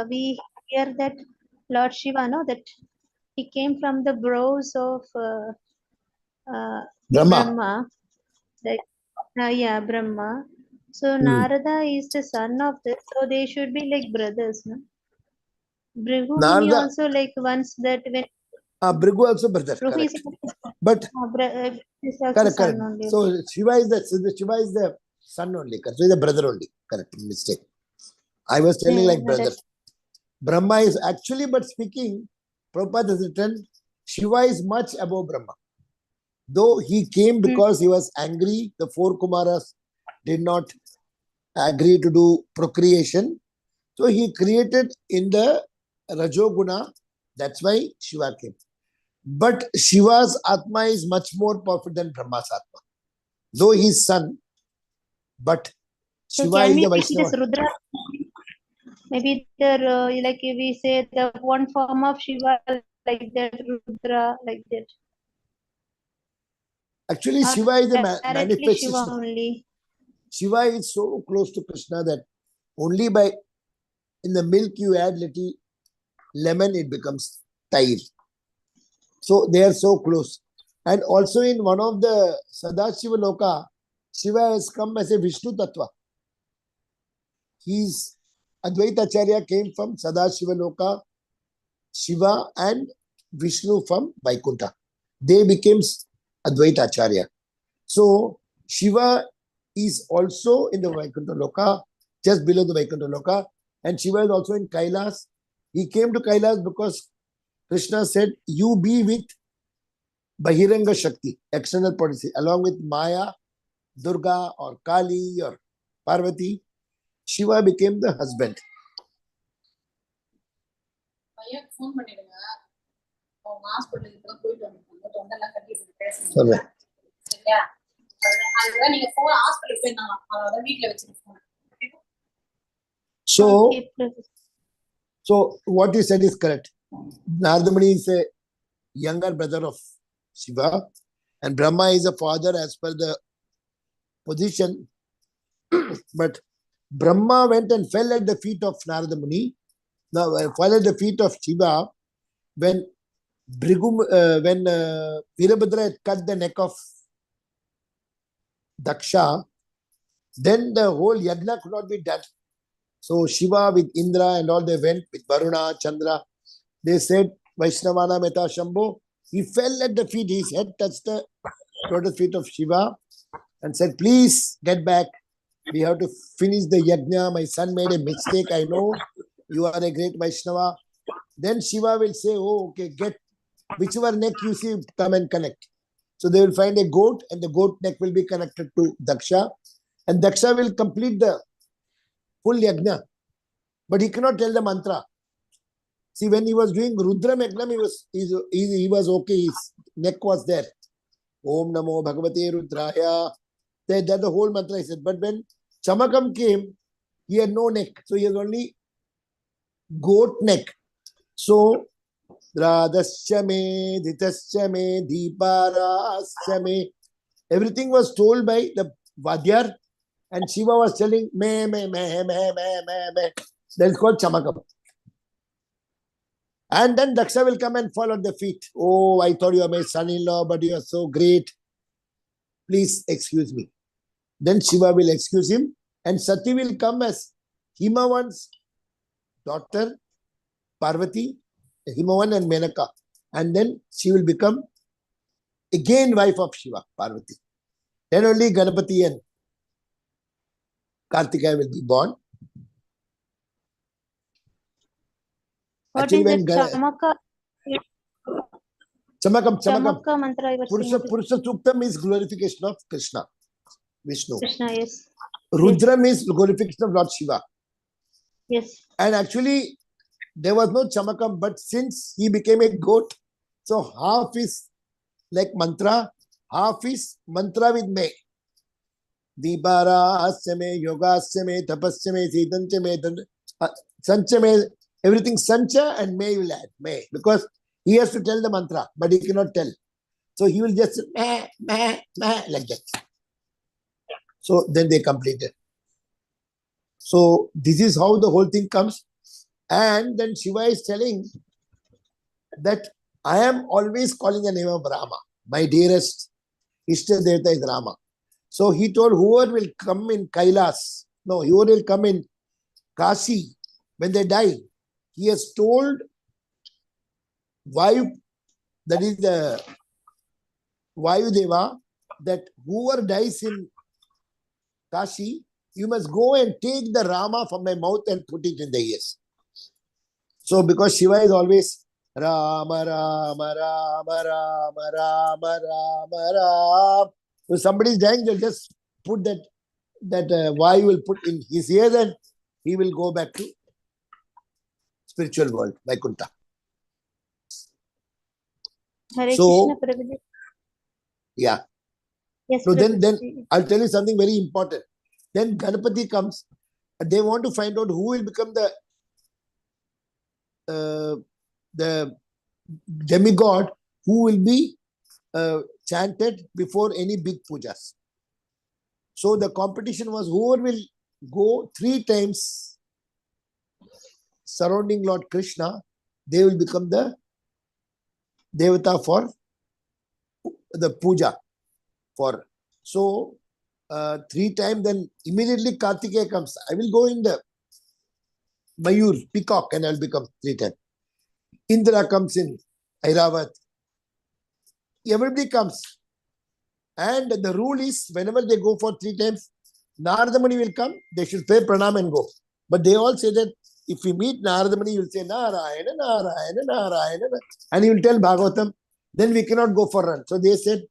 we hear that Lord Shiva, no, that he came from the brows of Brahma. Like, yeah, Brahma. So Narada is the son of this, so they should be like brothers, no? Bhrigu Muni Narada, also like once that when Bhrigu also brother, Bhrigu correct. is But is also correct, son correct. only. So Shiva is the son only, correct. So he's the brother only, correct. Mistake. I was telling like brother. That's Brahma is actually, but speaking, Prabhupada has written, Shiva is much above Brahma. Though he came because he was angry, the four Kumaras did not agree to do procreation. So he created in the Rajoguna, that's why Shiva came. But Shiva's Atma is much more powerful than Brahma's Atma. Though he's son, but so Shiva can is we the take Vaishnava. this Rudra? Maybe the like if we say the one form of Shiva like that Rudra like that. Actually, Or Shiva is a directly Shiva manifestation. only. Shiva is so close to Krishna that only by in the milk you add little lemon, it becomes tair. So they are so close. And also in one of the Sadashiva Loka, Shiva has come as a Vishnu Tattva. His Advaita Acharya came from Sadashiva Loka, Shiva and Vishnu from Vaikuntha. They became Advaita Acharya. So Shiva is also in the Vaikuntha Loka, just below the Vaikuntha Loka, and Shiva is also in Kailas. He came to Kailas because Krishna said, you be with Bahiranga Shakti, external potency, along with Maya, Durga or Kali or Parvati. Shiva became the husband. So what you said is correct. Narada Muni is a younger brother of Shiva, and Brahma is a father as per the position. But Brahma went and fell at the feet of Narada Muni. Now, fell at the feet of Shiva when Veerabhadra had cut the neck of Daksha, then the whole yajna could not be done. So Shiva with Indra and all, they went with Varuna, Chandra. They said, Vaishnavana Meta Shambho. He fell at the feet, his head touched the lotus feet of Shiva and said, please get back. We have to finish the yajna. My son made a mistake. I know you are a great Vaishnava. Then Shiva will say, oh, okay, get whichever neck you see, come and connect. So they will find a goat and the goat neck will be connected to Daksha. And Daksha will complete the full yajna. But he cannot tell the mantra. See, when he was doing Rudra Yagnam, he was okay. His neck was there. Om Namo Bhagavate Rudraya. That the whole mantra he said. But when Chamakam came, he had no neck. So he has only goat neck. So Radhasyame, Dhitasyame, Deeparasyame. Everything was told by the Vadyar, and Shiva was telling me. That is called Chamakam. And then Daksha will come and fall at the feet. Oh, I thought you are my son-in-law, but you are so great. Please excuse me. Then Shiva will excuse him, and Sati will come as Himavan's daughter, Parvati, Himavan and Menaka. And then she will become again wife of Shiva, Parvati. Then only Ganapati and Kartikeya will be born. What Actually, is when that Chamakam. Chamaka mantra you were saying? Purusha Sukta means glorification of Krishna, Vishnu. Krishna, yes. Rudra means glorification of Lord Shiva. Yes. And actually, there was no Chamakam, but since he became a goat, so half is like mantra, half is mantra with me. Dibara, Asyame, Yoga Asyame, Tapasyame, Sidanchame, Sanchame, everything Sancha and May will add, May. Because he has to tell the mantra, but he cannot tell. So he will just meh, like that. So then they completed. So this is how the whole thing comes. And then Shiva is telling that I am always calling the name of Rama. My dearest Ishta Devata is Rama. So he told whoever will come in Kailas, whoever will come in Kashi, when they die, he has told Vayu, that is the Vayu Deva, that whoever dies in Kashi, you must go and take the Rama from my mouth and put it in the ears. So because Shiva is always Rama, Rama, Rama, Rama, Rama, Rama, Rama. So somebody is dying, they'll just put that Vayu will put in his ears and he will go back to spiritual world, Vaikuntha. Hare So, Krishna, Prabhuji. Yeah. Yes, So then Prabhuji. I'll tell you something very important. Then Ganapati comes. They want to find out who will become the demigod who will be chanted before any big pujas. So the competition was whoever will go 3 times surrounding Lord Krishna, they will become the devata for the puja. So 3 times, then immediately Kartikeya comes. I will go in the Mayur, peacock, and I will become 3 times. Indra comes in, Airavat. Everybody comes. And the rule is, whenever they go for 3 times, Narada Muni will come, they should pay pranam and go. But they all say that if we meet Narada Muni, you will say Narayana, Narayana, Narayana, and he will tell Bhagavatam, then we cannot go for run. So they said,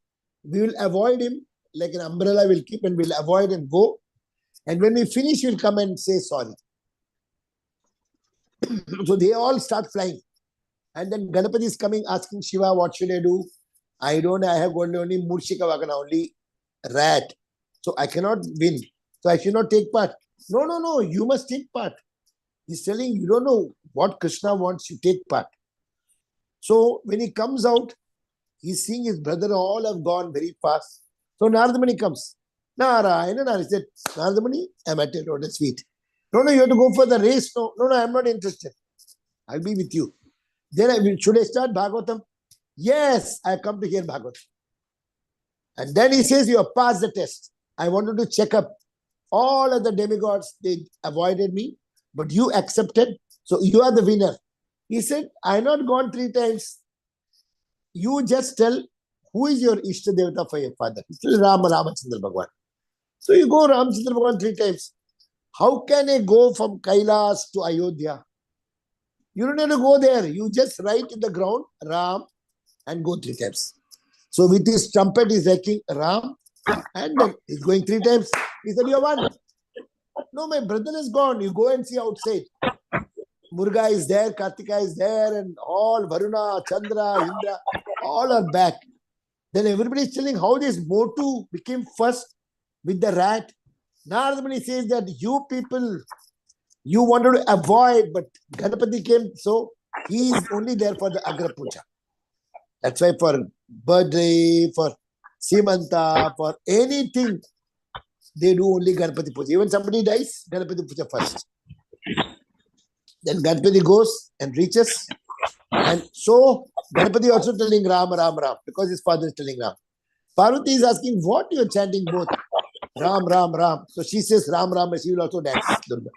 we will avoid him, like an umbrella will keep and we'll avoid and go. And when we finish, we'll come and say sorry. So they all start flying. And then Ganapati is coming, asking Shiva, what should I do? I have only Murshika Vagana, only rat. So I cannot win. So I should not take part. No, you must take part. He's telling you don't know what Krishna wants, you take part. So when he comes out, he's seeing his brother all have gone very fast. So Narada Muni comes. Narayana, he said, Narada Muni, I'm at your lotus feet. No, you have to go for the race. No, I'm not interested. I'll be with you. Then should I start Bhagavatam? Yes, I come to hear Bhagavatam. And then he says, you have passed the test. I wanted to check up. All of the demigods, they avoided me, but you accepted. So you are the winner. He said, I have not gone 3 times. You just tell who is your Ishta Devata for your father. He said, Ramachandra Bhagwan. So you go Ramachandra Bhagwan 3 times. How can I go from Kailas to Ayodhya? You don't have to go there. You just write in the ground Ram and go 3 times. So with his trumpet, he's writing Ram, and then he's going 3 times. He said, "You won." No, my brother is gone. You go and see outside. Muruga is there, Kartika is there, and all Varuna, Chandra, Indra, all are back. Then everybody is telling how this Motu became first with the rat. Narada Muni says that you people, you wanted to avoid, but Ganapati came, so he is only there for the Agra Puja. That's why for birthday, for Simanta, for anything, they do only Ganapati Puja. Even somebody dies, Ganapati Puja first. Then Ganapati goes and reaches. And so Ganapati also telling Ram, Ram, Ram, because his father is telling Ram. Parvati is asking, what you are chanting both? Ram, Ram, Ram. So she says Ram, Ram, and she will also dance. Durga.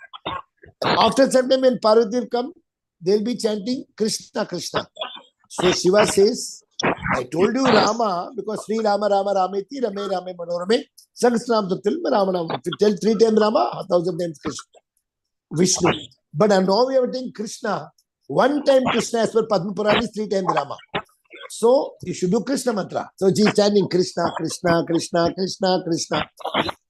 After some time when Parvati will come, they will be chanting Krishna, Krishna. So Shiva says, I told you Rama, because Sri Rama, Rama, Rameti, Rame, Rame, Manorame, Sahasranam Tatil, Rama, Rama. If you tell 3 times Rama, 1,000 times Krishna. Vishnu. But now we are saying Krishna. 1 time Krishna as per Padma Purana is 3 times Rama. So you should do Krishna mantra. So she is chanting Krishna, Krishna, Krishna, Krishna, Krishna.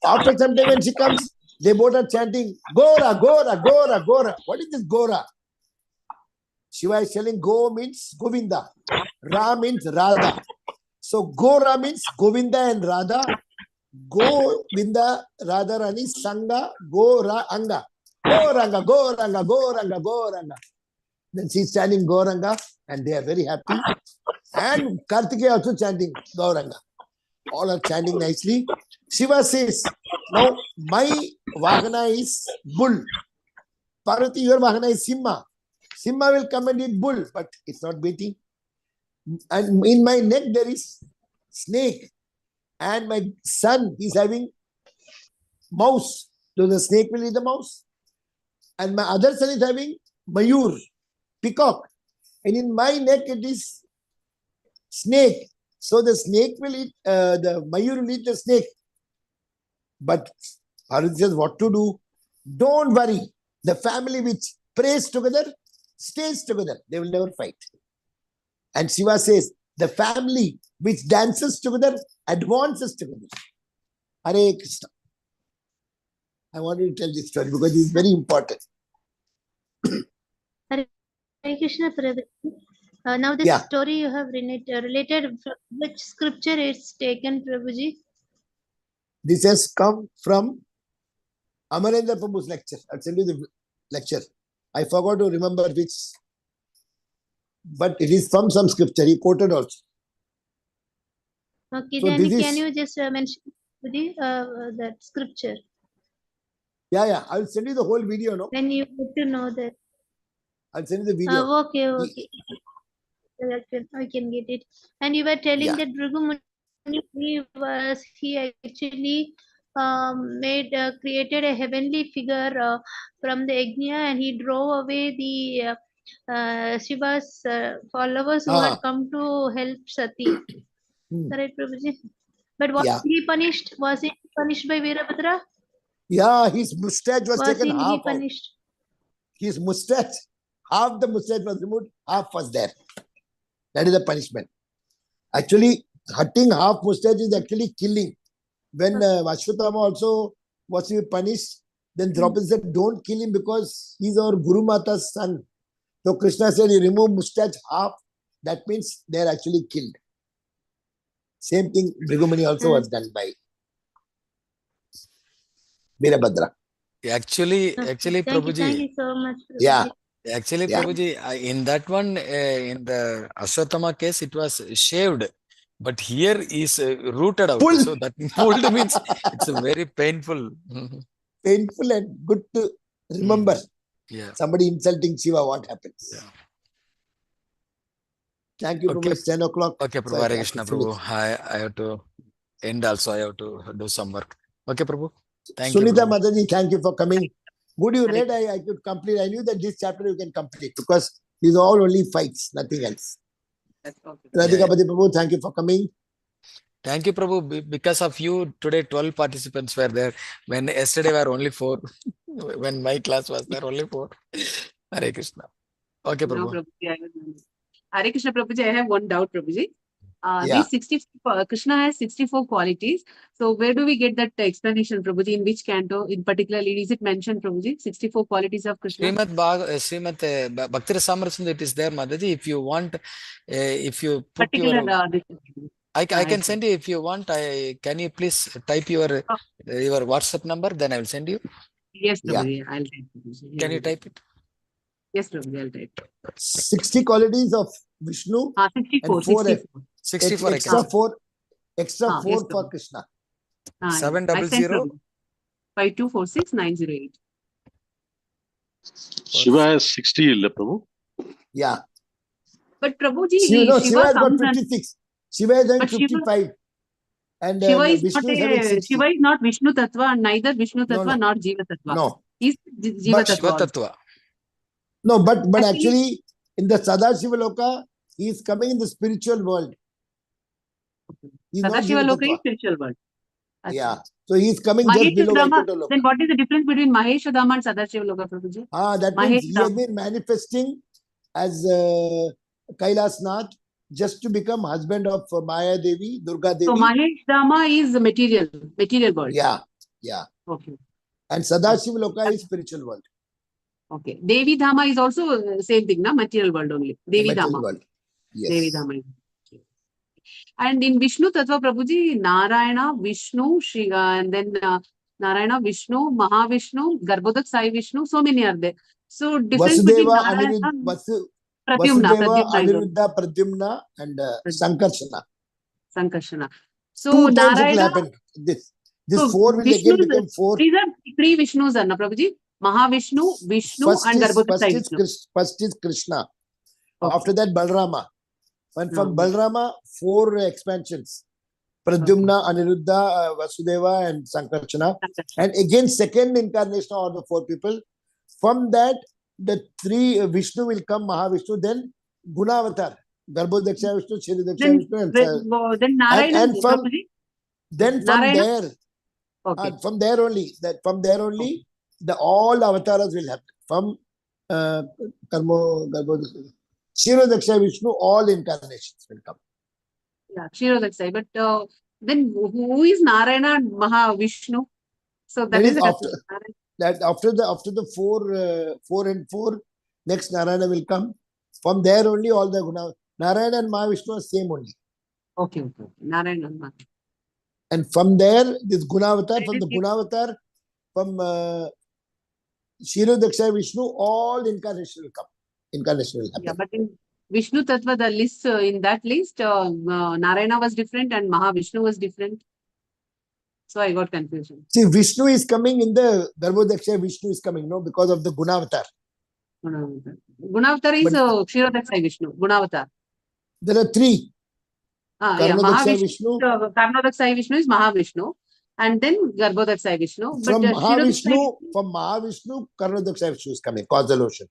After some time when she comes, they both are chanting Gora, Gora, Gora, Gora. What is this Gora? Shiva is telling Go means Govinda. Ra means Radha. So Gora means Govinda and Radha. Govinda, Radha Rani, Sangha, Gora, Anga. Goranga, Goranga, Goranga, Goranga. Then she is chanting Goranga and they are very happy. And Kartikeya also chanting Gauranga. All are chanting nicely. Shiva says, now my Vahana is bull. Parvati, your Vahana is Simha. Simha will come and eat bull, but it's not beating. And in my neck there is snake. And my son is having mouse. So the snake will eat the mouse. And my other son is having Mayur, peacock. And in my neck it is snake. So the snake will eat, the Mayur will eat the snake. But Parvati says, what to do? Don't worry. The family which prays together, stays together. They will never fight. And Shiva says, the family which dances together, advances together. Hare Krishna. I wanted to tell this story because it is very important. Hare Krishna Prabhuji. Now the Yeah. story you have related from which scripture it's taken, Prabhuji? This has come from Amarendra Prabhu's lecture. I'll send you the lecture. I forgot to remember which, but it is from some scripture. He quoted also. Okay, So then this can is- you just mention Prabhuji, that scripture? Yeah. I'll send you the whole video, no? When you get to know that. I'll send you the video. Okay. I can get it. And you were telling Yeah. that Bhrigu Muni he actually created a heavenly figure from the Yajna, and he drove away the Shiva's followers who had Ah. come to help Sati. Hmm. Correct, Prabhuji? But was Yeah. he punished? Was he punished by Veerabhadra? Yeah, his mustache was taken he half out. punished? His mustache, half the mustache was removed, half was there. That is the punishment. Actually, cutting half mustache is actually killing. When Ashwatthama also was to be punished, then Draupadi said, don't kill him because he's our Guru Mata's son. So Krishna said, you remove mustache half, that means they are actually killed. Same thing, Bhrigu Muni also was done by Veerabhadra. Actually, Thank you Prabhuji, so much, Prabhuji. Yeah. actually, Yeah. Prabhuji, in that one, in the Ashwatthama case, it was shaved, but here is rooted out. Pulled. So that pulled means it's a very painful. Painful and good to remember. Yeah. Somebody insulting Shiva, what happens? Yeah. Thank you, Okay. Prabhu. It's 10 o'clock. Okay, So Prabhu. I Hare have to Krishna, finish. Prabhu. I have to end also. I have to do some work. Okay, Prabhu. Thank you, Sunita Prabhu. Mataji, thank you for coming. Good you Hare read, I could complete. I knew that this chapter you can complete because these are all only fights, nothing else. Radhika Pati Prabhu, thank you for coming. Thank you, Prabhu. Because of you, today 12 participants were there. When yesterday were only 4. When my class was there, only 4. Hare Krishna. Okay, No, Prabhu. Prabhuji, I don't know. Hare Krishna, Prabhuji, I have one doubt, Prabhuji. Yeah. These 64, Krishna has 64 qualities. So where do we get that explanation, Prabhuji? In which canto, in particularly, is it mentioned, Prabhuji? 64 qualities of Krishna? Bhakti Rasamrita, it is there, Mataji. If you want, if you put Particular, your, I can yes, send you if you want. Can you please type your WhatsApp number? Then I will send you. yes, Yeah. Prabhuji, I'll type. Prabhuji. Can you type it? Yes, Prabhuji, I'll type. 60 qualities of Vishnu 64, and 4 64 I extra can. 4 extra yes, 4 for Prabhuji. Krishna. 700 I sent Prabhuji. 5246908. Shiva has 60 illa, Prabhu. Yeah. But Prabhuji, Shiva Shiva has got comes and 56. Shiva is having but Shiva, 55. And Shiva is Vishnu not is having a 60. Shiva is not Vishnu Tattva, neither Vishnu No, Tattva no, nor Jiva Tattva. no. He's But Jiva Shiva Tattva. also. Tattva. No, but Actually- actually in the Sadashiva Loka, he is coming in the spiritual world. He's not Sadashiva Jiva Loka is Tattva. spiritual world. Yeah. So he is coming just Mahesh below Dhamma. Vaikuntha Loka. Then what is the difference between Mahesh Dhamma and Sadashiva Loka, Prabhuji? That Mahesh means he has Dhamma. been manifesting as Kailas Nath just to become husband of Maya Devi, Durga Devi. So Mahesh Dhamma is the material world. Yeah. Okay. And Sadashiva Loka is spiritual world. Okay. Devi Dhamma is also same thing, na? Material world only. Devi Material Dhamma. world. Yes. Devi Dhamma. And in Vishnu Tattva, Prabhuji, Narayana, Vishnu, Shri, and then Narayana, Vishnu, Mahavishnu, Garbhodak Sai Vishnu, so many are there. So difference between Vasudeva, Narayana and Vasudeva, Pradyumna is Aniruddha, Pradyumna, and Sankarshana. Sankarsana. So Two times it will Narayana, happen. This so 4 will Vishnu, again become 4. these are 3 Vishnus, are na, Prabhuji? Mahavishnu, Vishnu, and Garbhodak Sai Vishnu. First is Krishna. Okay. After that, Balrama. And from Okay. Balrama, 4 expansions. Pradyumna, Aniruddha, Vasudeva, and Sankarshana. And again, second incarnation of the 4 people. From that, the 3 Vishnu will come, Mahavishnu, then Gunavatar. Garbhodaksha Vishnu, Shridaksha Vishnu, and Then Narayana, and from Prabhuji? then from Narayana? there, Okay. from there only, all the avatars will happen. From Karmo, Garbhodaksha, Shridaksha Vishnu, all incarnations will come. Yeah, Kshirodak Sai. But then who is Narayana and Mahavishnu? So that is is the after that. After the 4 and 4, next Narayana will come. From there only all the Guna. Narayana and Mahavishnu are same only. Okay. Narayana and Mahavishnu. And from there, this Gunavatar, from the Gunavatar, from Shridaksha Vishnu, all incarnation will come. Incarnation will happen. Yeah, but in Vishnu Tattva, the list, in that list, Narayana was different and Mahavishnu was different. So I got confusion. See, Vishnu is coming in the Garbhodaksha, Vishnu is coming, no, because of the Gunavatar. Gunavatar is Kshirodak Sai Vishnu. Gunavatar. There are 3. Yeah, Karnodaksha Vishnu. Karnodak Sai Vishnu is Mahavishnu. And then Garbhodak Sai Vishnu. But From Kshirodak Mahavishnu, Karnodaksha Vishnu is coming, causal ocean.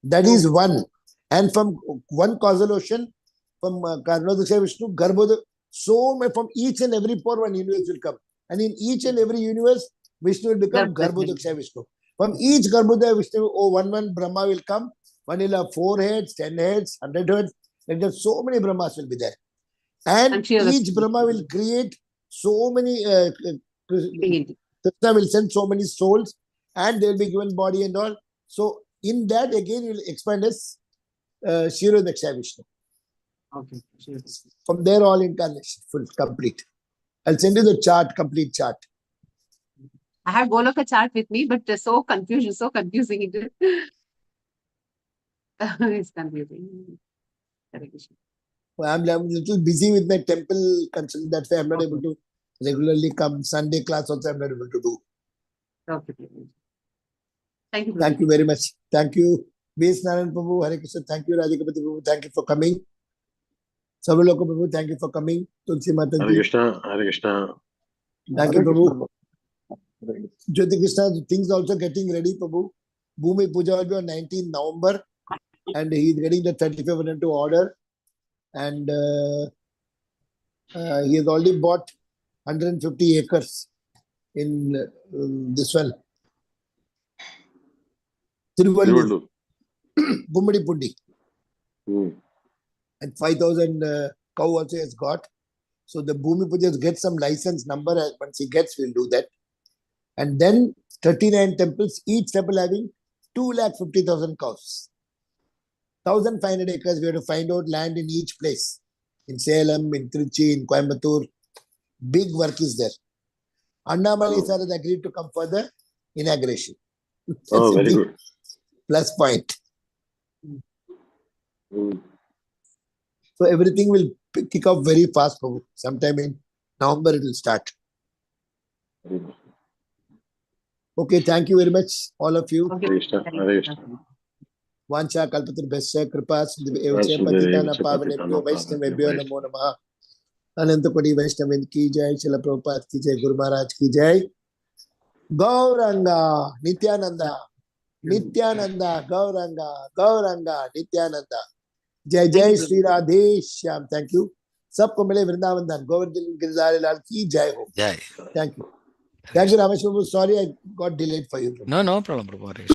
That is one. And from one causal ocean, from Karnodaksha Vishnu, Garbhodak, so from each and every pore one universe will come. And in each and every universe, Vishnu will become Garbhodaksha Vishnu. From each Garbhodaksha Vishnu, one Brahma will come. One will have 4 heads, 10 heads, 100 heads. And there so many Brahmas will be there. And each Brahma will create so many, Krishna will send so many souls, and they will be given body and all. So in that again, you will expand as Kshirodaksha Vishnu. Okay. From there, all incarnation, full, complete. I'll send you the chart, complete chart. I have Goloka chart with me, but so confusing it is. It's confusing. I'm a little busy with my temple concern. That's why I'm not able to regularly come. Sunday class also I'm not able to do. Okay. Thank you. Thank you very much. Thank you. B.S. Narayan Prabhu, Hare Krishna. Thank you, Radhikapati Prabhu. Thank you for coming. Savaloko Prabhu, thank you for coming. Tulsi Mata Hare ji. Krishna, Hare Krishna. Thank you, Prabhu. Jyoti Krishna, things also getting ready, Prabhu. Bhumi Puja will be on 19 November. And he is getting the 35 into order. And he has already bought 150 acres in this one. Tiruvallur. Bummadi Pundi. Mm. And 5,000 cow also has got. So the Bhumi Pujas get some license number. Once he gets, we'll do that. And then 39 temples, each temple having 250,000 cows. 1,500 acres, we have to find out land in each place. In Salem, in Trichy, in Coimbatore. Big work is there. Annamali sir has agreed to come for the inauguration. That's Oh, a very big good. plus point. Mm. So everything will kick off very fast. Sometime in November it will start. Very good. Okay, thank you very much, all of you. Okay. Hare Krishna, Hare Krishna. Vancha kalpatar besya kripa sindhuvyo Vasudevaya patitana pavanebhyo Patitana vaishnavebhyo Pavanebhyo namo namah. अनंत कोटि वैष्णव की जय, शिला प्रभुपाद की जय, गुरु महाराज की जय. गौरंगा नित्यानंदा, नित्यानंदा गौरंगा, गौरंगा नित्यानंदा. जय जय Shri Radhe Shyam. Thank you. सबको मिले वृंदावन धाम. गोवर्धन गिरधारी लाल की जय हो. Jai. Thank you. Thank you, Rameswar. Sorry I got delayed for you. No problem, Prabhu.